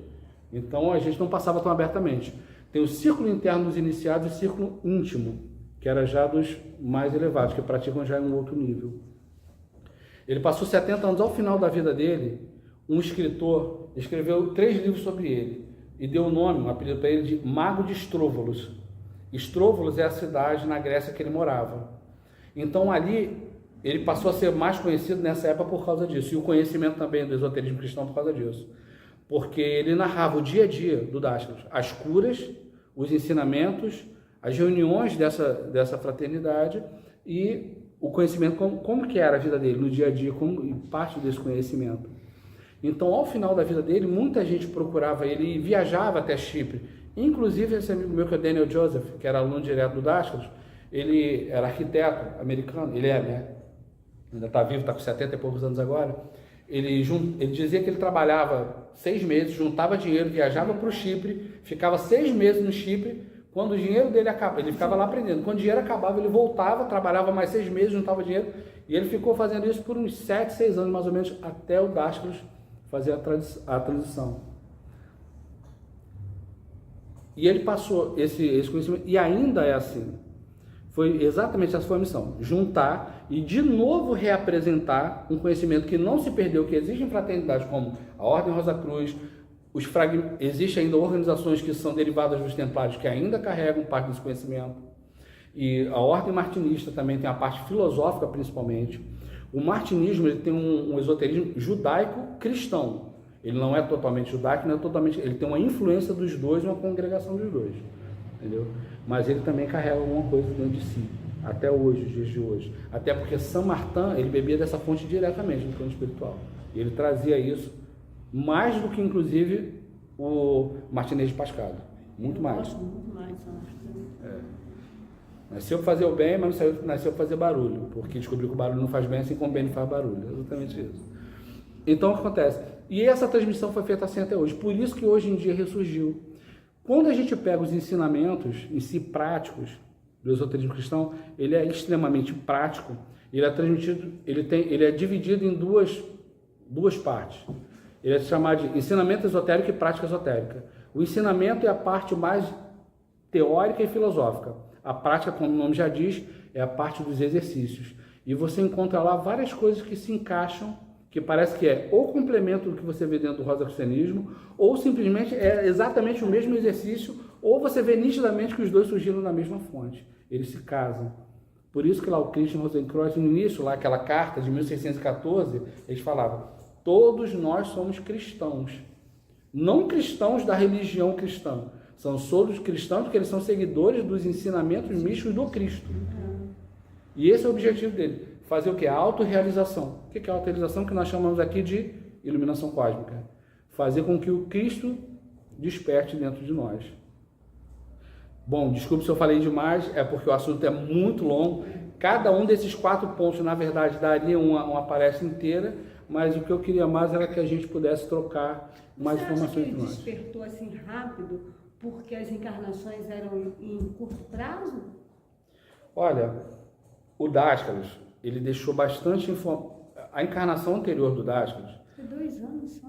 Então a gente não passava tão abertamente. Tem o círculo interno dos iniciados e o círculo íntimo, que era já dos mais elevados, que praticam já em um outro nível. Ele passou 70 anos, ao final da vida dele, um escritor escreveu 3 livros sobre ele e deu o nome, um apelido para ele de Mago de Estróvolos. Estróvolos é a cidade na Grécia que ele morava. Então ali ele passou a ser mais conhecido nessa época por causa disso, e o conhecimento também do esoterismo cristão por causa disso. Porque ele narrava o dia a dia do Dascalos, as curas, os ensinamentos, as reuniões dessa fraternidade e o conhecimento, como que era a vida dele no dia a dia, como parte desse conhecimento. Então, ao final da vida dele, muita gente procurava ele e viajava até Chipre. Inclusive, esse amigo meu, que é o Daniel Joseph, que era aluno direto do Dascalos, ele era arquiteto americano, ele é, né? Ainda está vivo, está com 70 e poucos anos agora. Ele dizia que ele trabalhava 6 meses, juntava dinheiro, viajava para o Chipre, ficava 6 meses no Chipre, Quando o dinheiro dele acabava, ele ficava lá aprendendo. Quando o dinheiro acabava, ele voltava, trabalhava mais 6 meses, juntava dinheiro, e ele ficou fazendo isso por uns 7, 6 anos, mais ou menos, até o Dascalos fazer a transição. E ele passou esse conhecimento, e ainda é assim. Foi exatamente essa foi a missão, juntar e de novo reapresentar um conhecimento que não se perdeu, que existe em fraternidades como a Ordem Rosa Cruz, existem ainda organizações que são derivadas dos templários que ainda carregam parte desse conhecimento, e a Ordem Martinista também tem a parte filosófica principalmente. O martinismo ele tem um esoterismo judaico-cristão, ele não é totalmente judaico, não é totalmente, ele tem uma influência dos dois, uma congregação dos dois, entendeu? Mas ele também carrega alguma coisa dentro de si, até hoje, os dias de hoje. Até porque São Martin, ele bebia dessa fonte diretamente no plano espiritual. E ele trazia isso mais do que, inclusive, o Martinez de Pascado. Muito mais. Eu gosto muito mais, São Martin. Nasceu para fazer o bem, mas nasceu para fazer barulho. Porque descobriu que o barulho não faz bem, assim como o bem não faz barulho. É exatamente isso. Então, o que acontece? E essa transmissão foi feita assim até hoje. Por isso que hoje em dia ressurgiu. Quando a gente pega os ensinamentos em si práticos do esoterismo cristão, ele é extremamente prático, ele é transmitido, ele é dividido em duas partes. Ele é chamado de ensinamento esotérico e prática esotérica. O ensinamento é a parte mais teórica e filosófica. A prática, como o nome já diz, é a parte dos exercícios. E você encontra lá várias coisas que se encaixam, que parece que é ou complemento do que você vê dentro do rosacrucianismo, ou simplesmente é exatamente o mesmo exercício, ou você vê nitidamente que os dois surgiram da mesma fonte. Eles se casam. Por isso que lá o Christian Rosenkreuz, no início, lá aquela carta de 1614, eles falavam, todos nós somos cristãos. Não cristãos da religião cristã. São todos cristãos porque eles são seguidores dos ensinamentos místicos do Cristo. E esse é o objetivo dele. Fazer o que? A autorrealização. O que é a autorrealização? Que nós chamamos aqui de iluminação cósmica. Fazer com que o Cristo desperte dentro de nós. Bom, desculpe se eu falei demais, é porque o assunto é muito longo. Cada um desses 4 pontos, na verdade, daria uma palestra inteira, mas o que eu queria mais era que a gente pudesse trocar mais informações entre nós. Você acha que ele despertou assim rápido porque as encarnações eram em curto prazo? Olha, o Dascalos, ele deixou bastante informação. A encarnação anterior do Dascalos... Foi 2 anos só.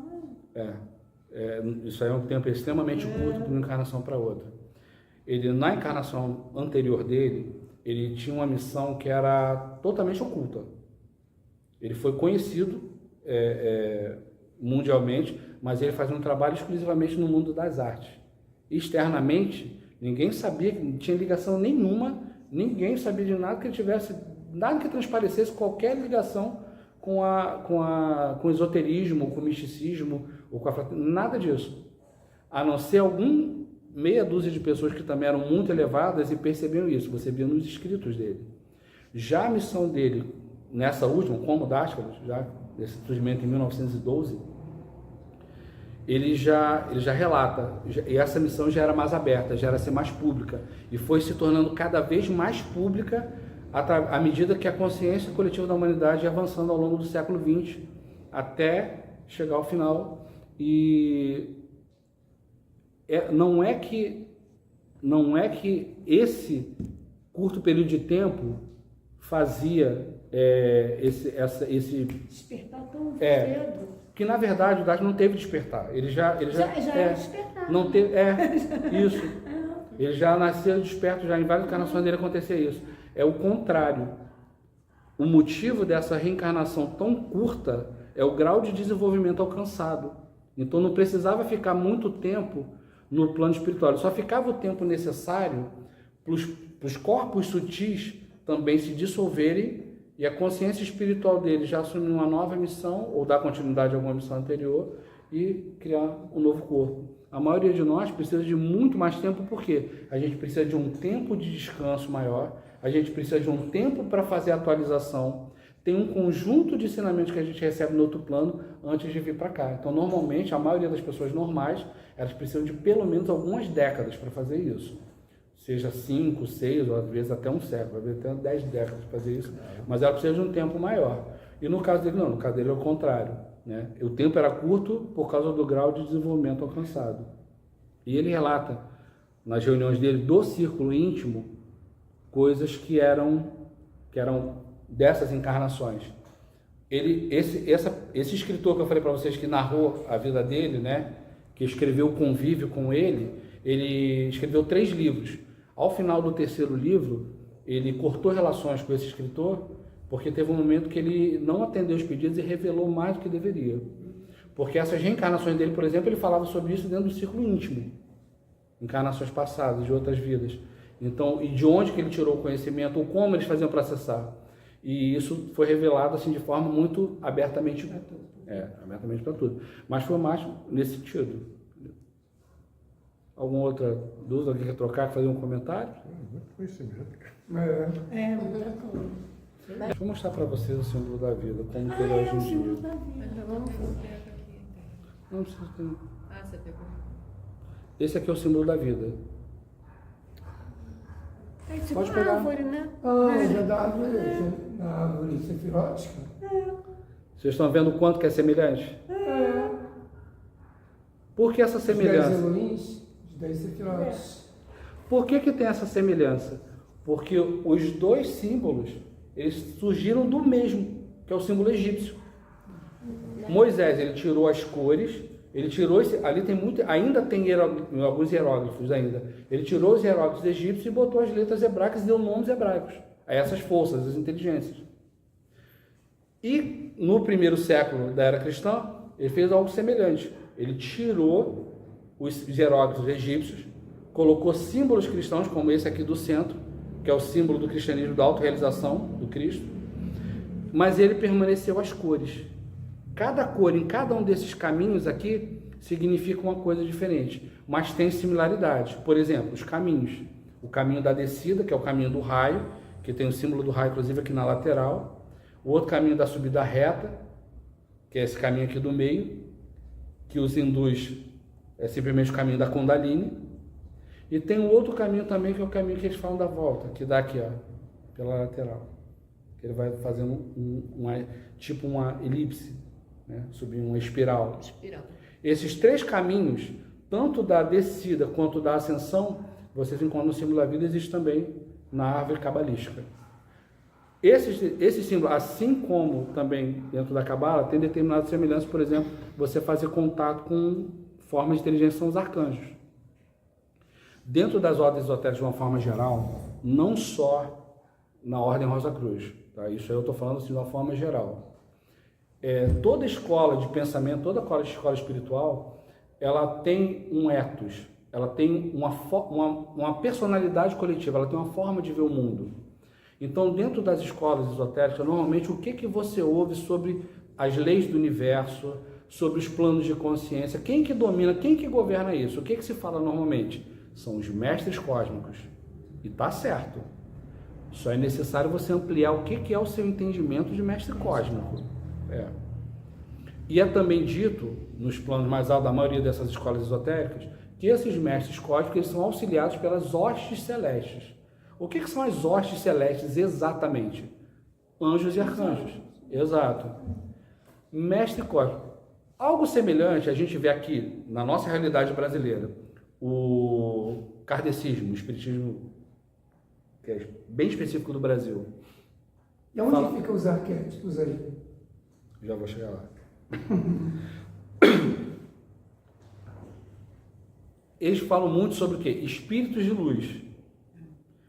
Isso aí é um tempo extremamente curto de uma encarnação para outra. Ele, na encarnação anterior dele, ele tinha uma missão que era totalmente oculta. Ele foi conhecido mundialmente, mas ele fazia um trabalho exclusivamente no mundo das artes. Externamente, ninguém sabia, não tinha ligação nenhuma, ninguém sabia de nada que ele tivesse, nada que transparecesse qualquer ligação com o esoterismo, com o misticismo, ou com nada disso. A não ser meia dúzia de pessoas que também eram muito elevadas e percebiam isso, você via nos escritos dele. Já a missão dele, nessa última, como Dascalos, já nesse surgimento em 1912, ele já relata, e essa missão já era mais aberta, já era ser mais pública, e foi se tornando cada vez mais pública à medida que a consciência coletiva da humanidade ia avançando ao longo do século XX, até chegar ao final. E não é que esse curto período de tempo fazia esse despertar tão cedo. Que na verdade o Dascalos não teve despertar. Ele já era despertar. Não teve, isso. Ele já nasceu desperto, já em várias encarnações dele acontecia isso. É o contrário. O motivo dessa reencarnação tão curta é o grau de desenvolvimento alcançado. Então não precisava ficar muito tempo no plano espiritual. Ele só ficava o tempo necessário para os corpos sutis também se dissolverem e a consciência espiritual dele já assumir uma nova missão ou dar continuidade a alguma missão anterior e criar um novo corpo. A maioria de nós precisa de muito mais tempo porque a gente precisa de um tempo de descanso maior, a gente precisa de um tempo para fazer a atualização, tem um conjunto de ensinamentos que a gente recebe no outro plano antes de vir para cá. Então, normalmente, a maioria das pessoas normais, elas precisam de pelo menos algumas décadas para fazer isso. Seja 5, 6, ou às vezes até um século, às vezes até 10 décadas para fazer isso, mas ela precisa de um tempo maior. E no caso dele, não, no caso dele é o contrário, né? O tempo era curto por causa do grau de desenvolvimento alcançado. E ele relata nas reuniões dele do círculo íntimo, coisas que eram dessas encarnações. Esse escritor que eu falei para vocês que narrou a vida dele, né, que escreveu o convívio com ele escreveu 3 livros. Ao final do 3º livro, ele cortou relações com esse escritor, porque teve um momento que ele não atendeu os pedidos e revelou mais do que deveria. Porque essas reencarnações dele, por exemplo, ele falava sobre isso dentro do círculo íntimo, encarnações passadas, de outras vidas. Então, e de onde que ele tirou o conhecimento, ou como eles faziam para acessar. E isso foi revelado assim de forma muito abertamente para tudo. Mas foi mais nesse sentido. Alguma outra dúvida? Alguém quer trocar, fazer um comentário? Muito conhecimento. Muita coisa. Deixa eu mostrar para vocês o símbolo da vida, como que ele é hoje em dia. Vamos ver. Não precisa ter. Você pegou? Esse aqui é o símbolo da vida. É tipo Pode uma pegar. árvore, né? Já da árvore sefirótica. Vocês estão vendo o quanto que é semelhante? Por que essa Os 10 semelhança? Elohims, os 10 sefirotes. Por que tem essa semelhança? Porque os 2 símbolos, eles surgiram do mesmo, que é o símbolo egípcio. Moisés, ele tirou as cores, ele tirou ali tem muito, ainda tem alguns hieróglifos ainda. Ele tirou os hieróglifos egípcios e botou as letras hebraicas e deu nomes hebraicos a essas forças, as inteligências. E no 1º século da era cristã, ele fez algo semelhante. Ele tirou os hieróglifos egípcios, colocou símbolos cristãos, como esse aqui do centro, que é o símbolo do cristianismo da autorrealização do Cristo, mas ele permaneceu as cores. Cada cor em cada um desses caminhos aqui significa uma coisa diferente, mas tem similaridade. Por exemplo, os caminhos. O caminho da descida, que é o caminho do raio, que tem o símbolo do raio, inclusive, aqui na lateral. O outro caminho da subida reta, que é esse caminho aqui do meio, que os hindus é simplesmente o caminho da Kundalini. E tem um outro caminho também, que é o caminho que eles falam da volta, que dá aqui, ó, pela lateral. Que ele vai fazendo tipo uma elipse, né? Subir uma espiral. Esses 3 caminhos, tanto da descida quanto da ascensão, vocês encontram no símbolo da vida, existe também na árvore cabalística. Esse símbolo, assim como também dentro da Cabala, tem determinada semelhança, por exemplo, você fazer contato com formas de inteligência, são os arcanjos. Dentro das ordens esotéricas, de uma forma geral, não só na Ordem Rosa Cruz, tá? Isso aí eu estou falando assim, de uma forma geral. Toda escola de pensamento, toda escola espiritual, ela tem um ethos, ela tem uma personalidade coletiva, ela tem uma forma de ver o mundo. Então, dentro das escolas esotéricas, normalmente, o que você ouve sobre as leis do universo, sobre os planos de consciência, quem que domina, quem que governa isso? O que se fala normalmente? São os mestres cósmicos. E tá certo. Só é necessário você ampliar o que é o seu entendimento de mestre cósmico. E é também dito, nos planos mais altos da maioria dessas escolas esotéricas, que esses mestres cósmicos eles são auxiliados pelas hostes celestes. O que são as hostes celestes exatamente? Anjos e arcanjos. Exato. Mestre cósmico. Algo semelhante a gente vê aqui, na nossa realidade brasileira, o kardecismo, o espiritismo, que é bem específico do Brasil. E onde ficam os arquétipos aí? Já vou chegar lá. Eles falam muito sobre o quê? Espíritos de luz.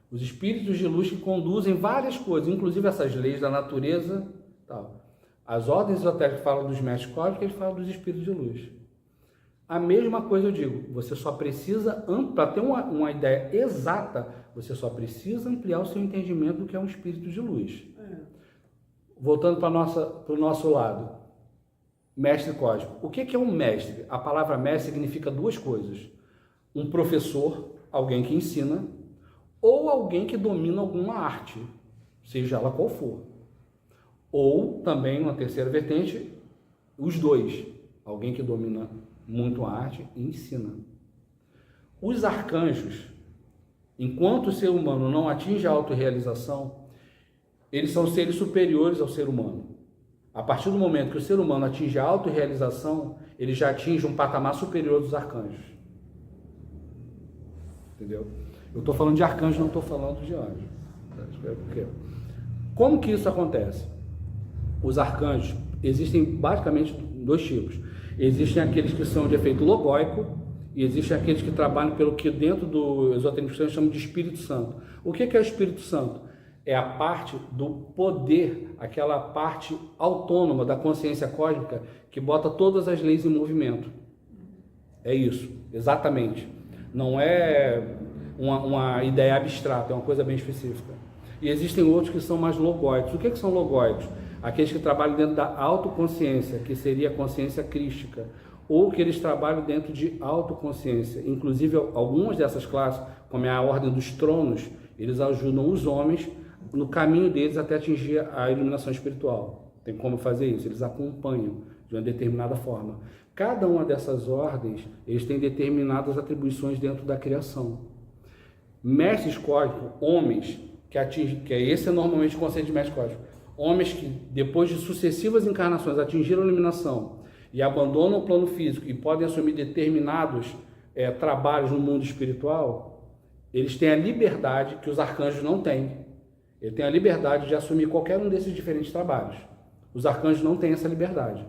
Os espíritos de luz que conduzem várias coisas, inclusive essas leis da natureza, tal. As ordens esotéricas falam dos mestres cósmicos, eles falam dos espíritos de luz. A mesma coisa eu digo, você só precisa, para ter uma ideia exata, você só precisa ampliar o seu entendimento do que é um espírito de luz. Voltando para o nosso lado, mestre cósmico. O que é um mestre? A palavra mestre significa 2 coisas. Um professor, alguém que ensina, ou alguém que domina alguma arte, seja ela qual for. Ou também, uma terceira vertente, os 2. Alguém que domina muito a arte e ensina. Os arcanjos, enquanto o ser humano não atinge a autorrealização, eles são seres superiores ao ser humano. A partir do momento que o ser humano atinge a autorrealização, ele já atinge um patamar superior dos arcanjos. entendeu? Eu estou falando de arcanjo, não estou falando de anjo. Por quê? Como que isso acontece? Os arcanjos existem basicamente dois tipos. Existem aqueles que são de efeito logóico e existem aqueles que trabalham pelo que dentro do esoterismo cristão chamam de Espírito Santo. O que é o Espírito Santo? É a parte do poder, aquela parte autônoma da consciência cósmica que bota todas as leis em movimento. É isso, exatamente. Não é uma ideia abstrata, é uma coisa bem específica. E existem outros que são mais logóicos. O que são logóicos? Aqueles que trabalham dentro da autoconsciência, que seria a consciência crística, ou que eles trabalham dentro de autoconsciência. Inclusive, algumas dessas classes, como é a Ordem dos Tronos, eles ajudam os homens no caminho deles até atingir a iluminação espiritual. Tem como fazer isso, eles acompanham de uma determinada forma. Cada uma dessas ordens, eles têm determinadas atribuições dentro da criação. Mestres cósmicos, homens, que esse é normalmente o conceito de mestre cósmico, homens que depois de sucessivas encarnações atingiram a iluminação e abandonam o plano físico e podem assumir determinados trabalhos no mundo espiritual, eles têm a liberdade que os arcanjos não têm. Ele tem a liberdade de assumir qualquer um desses diferentes trabalhos. Os arcanjos não têm essa liberdade.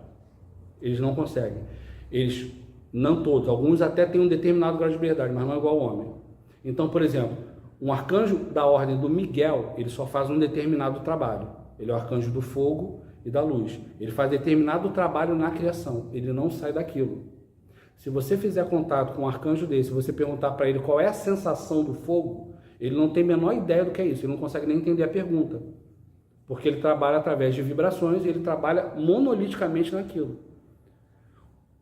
Eles não conseguem. Eles, não todos, alguns até têm um determinado grau de liberdade, mas não é igual ao homem. Então, por exemplo, um arcanjo da ordem do Miguel, ele só faz um determinado trabalho. Ele é o arcanjo do fogo e da luz. Ele faz determinado trabalho na criação. Ele não sai daquilo. Se você fizer contato com um arcanjo desse, você perguntar para ele qual é a sensação do fogo, ele não tem a menor ideia do que é isso. Ele não consegue nem entender a pergunta. Porque ele trabalha através de vibrações e ele trabalha monoliticamente naquilo.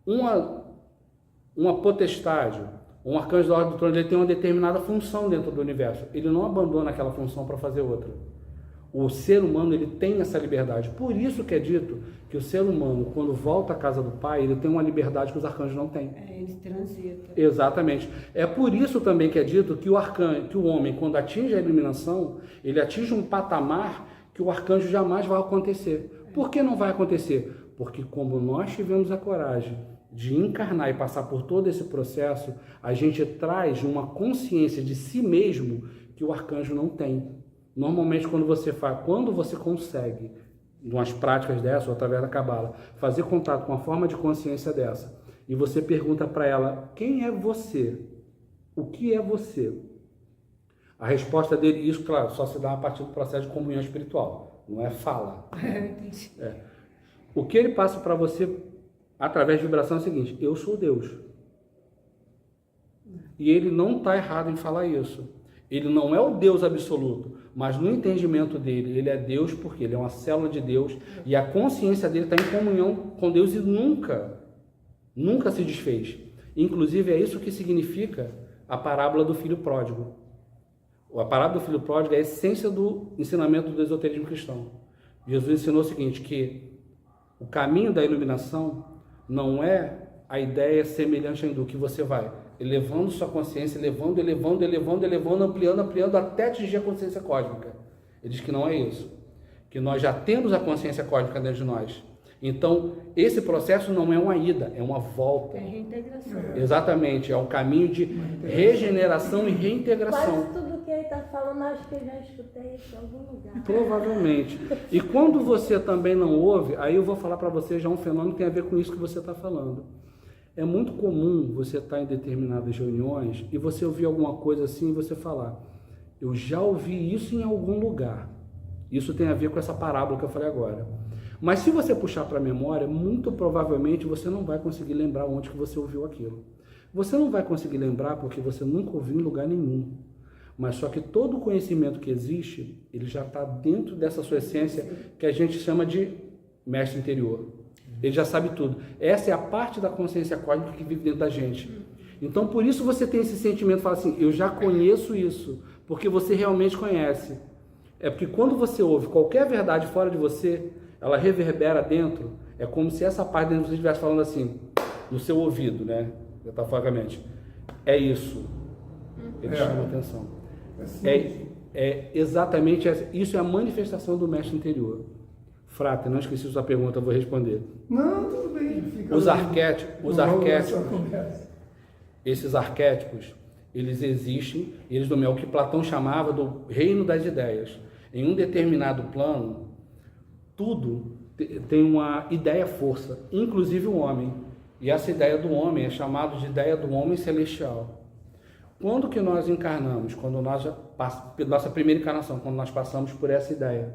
Uma potestade, um arcanjo da ordem do trono, ele tem uma determinada função dentro do universo. Ele não abandona aquela função para fazer outra. O ser humano, ele tem essa liberdade. Por isso que é dito que o ser humano, quando volta à casa do Pai, ele tem uma liberdade que os arcanjos não têm. Ele transita. Exatamente. É por isso também que é dito que que o homem, quando atinge a iluminação, ele atinge um patamar que o arcanjo jamais vai acontecer. Por que não vai acontecer? Porque como nós tivemos a coragem de encarnar e passar por todo esse processo, a gente traz uma consciência de si mesmo que o arcanjo não tem. Normalmente, quando você consegue, em umas práticas dessas, ou através da Cabala, fazer contato com uma forma de consciência dessa, e você pergunta para ela, quem é você? O que é você? A resposta dele, isso, claro, só se dá a partir do processo de comunhão espiritual, não é fala. O que ele passa para você, através de vibração, é o seguinte, eu sou Deus. E ele não está errado em falar isso. Ele não é o Deus absoluto, mas no entendimento dele, ele é Deus porque ele é uma célula de Deus e a consciência dele está em comunhão com Deus e nunca se desfez. Inclusive, é isso que significa a parábola do filho pródigo. A parábola do filho pródigo é a essência do ensinamento do esoterismo cristão. Jesus ensinou o seguinte, que o caminho da iluminação não é a ideia semelhante a hindu, que você vai elevando sua consciência, elevando, ampliando, até atingir a consciência cósmica. Ele diz que não é isso. Que nós já temos a consciência cósmica dentro de nós. Então, esse processo não é uma ida, é uma volta. É reintegração. Exatamente, é um caminho de regeneração e reintegração. Quase tudo que ele está falando, acho que eu já escutei isso em algum lugar. Provavelmente. E quando você também não ouve, aí eu vou falar para você já um fenômeno que tem a ver com isso que você está falando. É muito comum você estar em determinadas reuniões e você ouvir alguma coisa assim e você falar, eu já ouvi isso em algum lugar. Isso tem a ver com essa parábola que eu falei agora. Mas se você puxar para a memória, muito provavelmente você não vai conseguir lembrar onde que você ouviu aquilo. Você não vai conseguir lembrar porque você nunca ouviu em lugar nenhum. Mas só que todo o conhecimento que existe, ele já está dentro dessa sua essência que a gente chama de mestre interior. Ele já sabe tudo. Essa é a parte da consciência cósmica que vive dentro da gente. Então, por isso você tem esse sentimento, fala assim, eu já conheço isso, porque você realmente conhece. É porque quando você ouve qualquer verdade fora de você, ela reverbera dentro, é como se essa parte dentro de você estivesse falando assim, no seu ouvido, né? Metaforicamente. É isso. Ele chama a atenção. Exatamente isso é a manifestação do mestre interior. Frate, não esqueci sua pergunta, eu vou responder. Não, tudo bem. Esses arquétipos, eles existem, eles dominam o que Platão chamava do reino das ideias. Em um determinado plano, tudo tem uma ideia-força, inclusive o homem. E essa ideia do homem é chamada de ideia do homem celestial. Quando que nós encarnamos? Quando nossa primeira encarnação, quando nós passamos por essa ideia.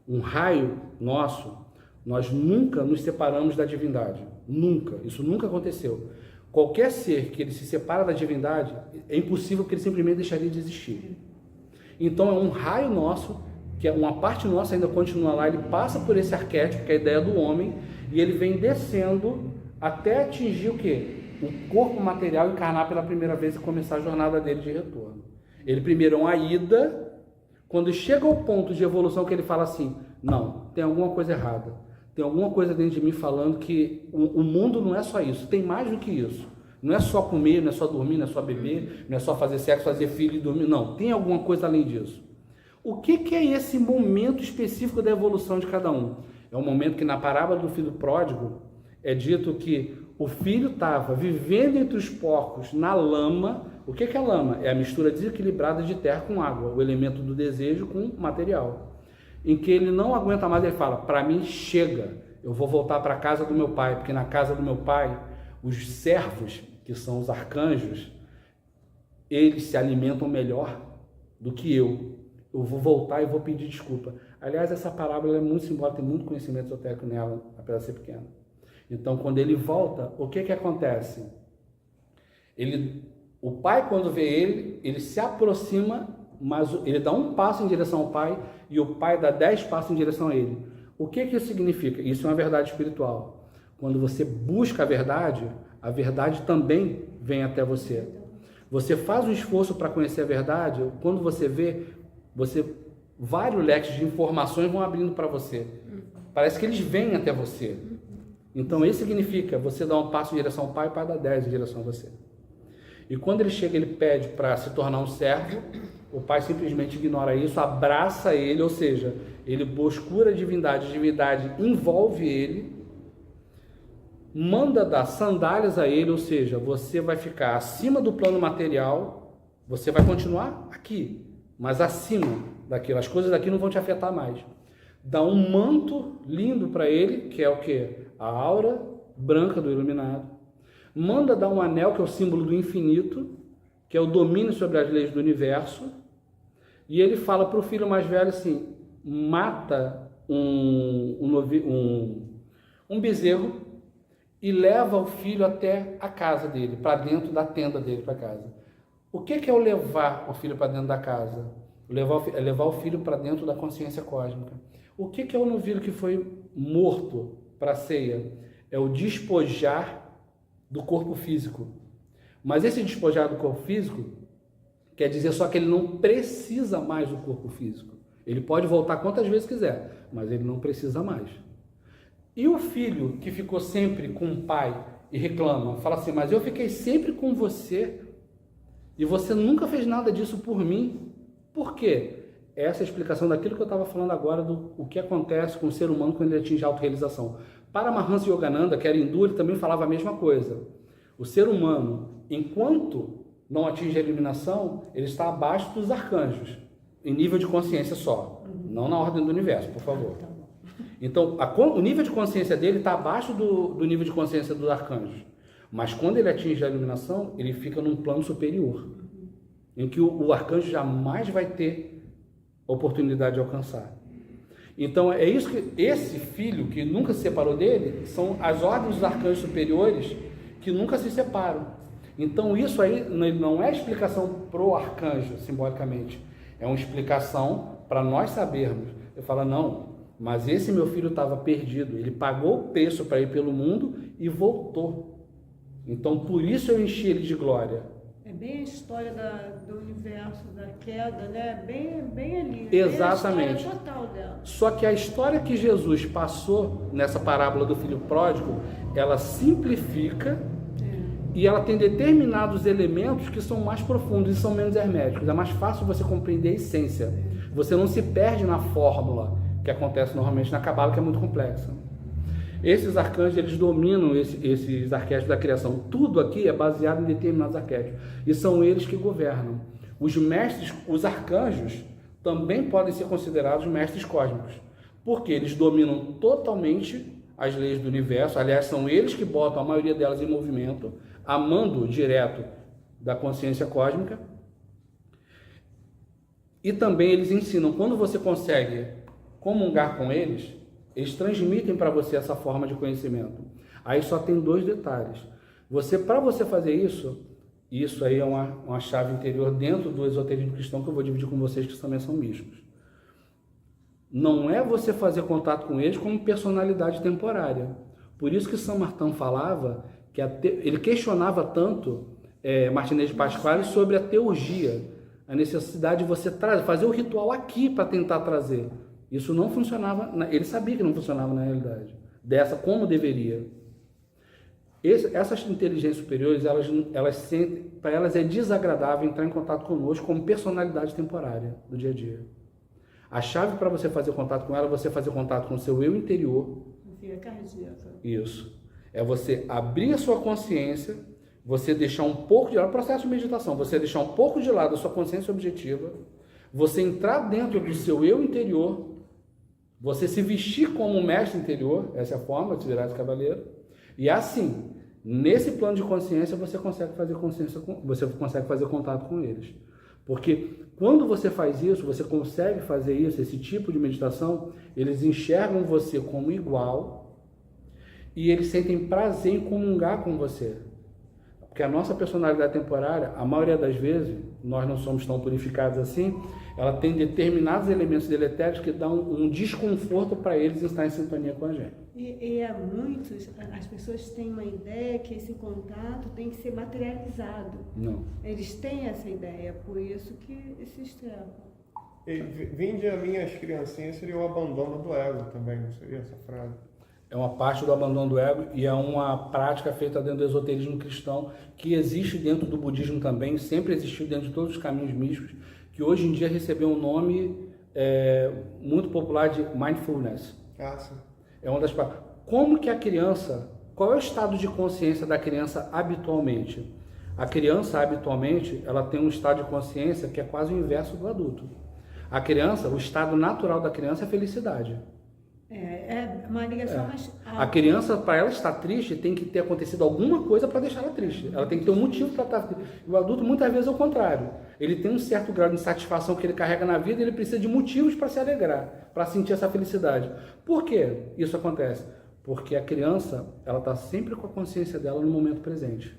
Um raio nosso, nós nunca nos separamos da divindade. Nunca. Isso nunca aconteceu. Qualquer ser que ele se separa da divindade, é impossível que ele simplesmente deixaria de existir. Então é um raio nosso, que é uma parte nossa ainda continua lá, ele passa por esse arquétipo, que é a ideia do homem, e ele vem descendo até atingir o quê? O corpo material, encarnar pela primeira vez e começar a jornada dele de retorno. Ele primeiro é uma ida, quando chega ao ponto de evolução que ele fala assim, não, tem alguma coisa errada, tem alguma coisa dentro de mim falando que o mundo não é só isso, tem mais do que isso. Não é só comer, não é só dormir, não é só beber, não é só fazer sexo, fazer filho e dormir, não, tem alguma coisa além disso. O que é esse momento específico da evolução de cada um? É um momento que na parábola do filho pródigo é dito que o filho estava vivendo entre os porcos na lama. O que é a lama? É a mistura desequilibrada de terra com água, o elemento do desejo com material. Em que ele não aguenta mais, ele fala, para mim chega, eu vou voltar para a casa do meu pai, porque na casa do meu pai, os servos, que são os arcanjos, eles se alimentam melhor do que eu. Eu vou voltar e vou pedir desculpa. Aliás, essa parábola é muito simbólica, tem muito conhecimento esotérico nela, apesar de ser pequena. Então, quando ele volta, o que acontece? O pai, quando vê ele se aproxima, mas ele dá um passo em direção ao pai e o pai dá 10 passos em direção a ele. O que isso significa? Isso é uma verdade espiritual. Quando você busca a verdade também vem até você. Você faz um esforço para conhecer a verdade, quando você vê, vários leques de informações vão abrindo para você. Parece que eles vêm até você. Então, isso significa você dar um passo em direção ao pai, o pai dá 10 em direção a você. E quando ele chega, ele pede para se tornar um servo, o pai simplesmente ignora isso, abraça ele, ou seja, ele busca a divindade envolve ele, manda dar sandálias a ele, ou seja, você vai ficar acima do plano material, você vai continuar aqui, mas acima daquilo, as coisas daqui não vão te afetar mais. Dá um manto lindo para ele, que é o quê? A aura branca do iluminado. Manda dar um anel, que é o símbolo do infinito, que é o domínio sobre as leis do universo. E ele fala para o filho mais velho assim, mata um bezerro e leva o filho até a casa dele, para dentro da tenda dele, para casa. O que é o levar o filho para dentro da casa? Levar o filho para dentro da consciência cósmica. O que é o novilho que foi morto para a ceia? É o despojar do corpo físico. Mas esse despojar do corpo físico quer dizer só que ele não precisa mais do corpo físico. Ele pode voltar quantas vezes quiser, mas ele não precisa mais. E o filho que ficou sempre com o pai e reclama, fala assim, mas eu fiquei sempre com você e você nunca fez nada disso por mim. Por quê? Essa é a explicação daquilo que eu estava falando agora, do o que acontece com o ser humano quando ele atinge a autorrealização. Paramahansa Yogananda, que era hindu, ele também falava a mesma coisa. O ser humano, enquanto não atinge a iluminação, ele está abaixo dos arcanjos, em nível de consciência só, não na ordem do universo, por favor. Então, o nível de consciência dele está abaixo do nível de consciência dos arcanjos. Mas quando ele atinge a iluminação, ele fica num plano superior, em que o arcanjo jamais vai ter oportunidade de alcançar. Então, é isso que esse filho que nunca se separou dele, são as ordens dos arcanjos superiores que nunca se separam. Então, isso aí não é explicação pro arcanjo, simbolicamente. É uma explicação para nós sabermos. Eu falo, não, mas esse meu filho estava perdido. Ele pagou o preço para ir pelo mundo e voltou. Então, por isso eu enchi ele de glória. É bem a história do universo, da queda, né? Bem ali. Exatamente. Bem a história total dela. Só que a história que Jesus passou nessa parábola do filho pródigo, ela simplifica e ela tem determinados elementos que são mais profundos e são menos herméticos. É mais fácil você compreender a essência. Você não se perde na fórmula que acontece normalmente na Cabala, que é muito complexa. Esses arcanjos, eles dominam esses arquétipos da criação. Tudo aqui é baseado em determinados arquétipos. E são eles que governam. Os mestres, os arcanjos, também podem ser considerados mestres cósmicos. Porque eles dominam totalmente as leis do universo. Aliás, são eles que botam a maioria delas em movimento, a mando direto da consciência cósmica. E também eles ensinam, quando você consegue comungar com eles, eles transmitem para você essa forma de conhecimento. Aí só tem 2 detalhes. Para você fazer isso aí é uma chave interior dentro do esoterismo cristão que eu vou dividir com vocês, que também são místicos. Não é você fazer contato com eles como personalidade temporária. Por isso que São Martin falava, que ele questionava tanto Martinez de Pasquale sobre a teurgia, a necessidade de você fazer o ritual aqui para tentar trazer. Isso não funcionava, ele sabia que não funcionava na realidade, como deveria. Essas inteligências superiores, elas sentem, para elas é desagradável entrar em contato conosco como personalidade temporária do dia a dia. A chave para você fazer contato com ela é você fazer contato com o seu eu interior. Via cardíaca. Isso. É você abrir a sua consciência, você deixar um pouco de lado, processo de meditação, você deixar um pouco de lado a sua consciência objetiva, você entrar dentro do seu eu interior, você se vestir como um mestre interior, essa é a forma de se virar esse cavaleiro, e assim, nesse plano de consciência, você consegue fazer contato com eles. Porque quando você faz isso, você consegue fazer isso, esse tipo de meditação, eles enxergam você como igual e eles sentem prazer em comungar com você. Porque a nossa personalidade temporária, a maioria das vezes, nós não somos tão purificados assim, ela tem determinados elementos deletérios que dão um desconforto para eles estar em sintonia com a gente. E as pessoas têm uma ideia que esse contato tem que ser materializado. Não. Eles têm essa ideia, por isso que se extrapam. Vinde a minhas criancinhas seria o abandono do ego também, não seria essa frase? É uma parte do abandono do ego e é uma prática feita dentro do esoterismo cristão que existe dentro do budismo também, sempre existiu dentro de todos os caminhos místicos, que hoje em dia recebeu um nome muito popular de mindfulness. Ah, sim. É uma das partes. Como que a criança, qual é o estado de consciência da criança habitualmente? A criança habitualmente, ela tem um estado de consciência que é quase o inverso do adulto. A criança, o estado natural da criança é felicidade. É uma ligação mais alta. A criança, para ela estar triste, tem que ter acontecido alguma coisa para deixar ela triste. Ela tem que ter um motivo para estar triste. O adulto, muitas vezes, é o contrário. Ele tem um certo grau de insatisfação que ele carrega na vida e ele precisa de motivos para se alegrar, para sentir essa felicidade. Por que isso acontece? Porque a criança, ela está sempre com a consciência dela no momento presente.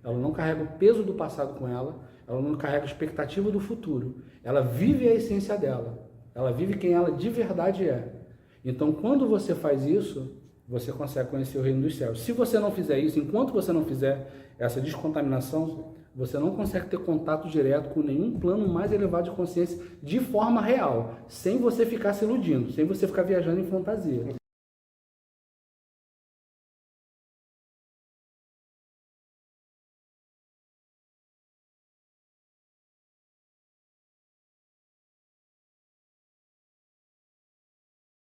Ela não carrega o peso do passado com ela não carrega a expectativa do futuro. Ela vive a essência dela. Ela vive quem ela de verdade é. Então, quando você faz isso, você consegue conhecer o reino dos céus. Se você não fizer isso, enquanto você não fizer essa descontaminação, você não consegue ter contato direto com nenhum plano mais elevado de consciência de forma real, sem você ficar se iludindo, sem você ficar viajando em fantasia.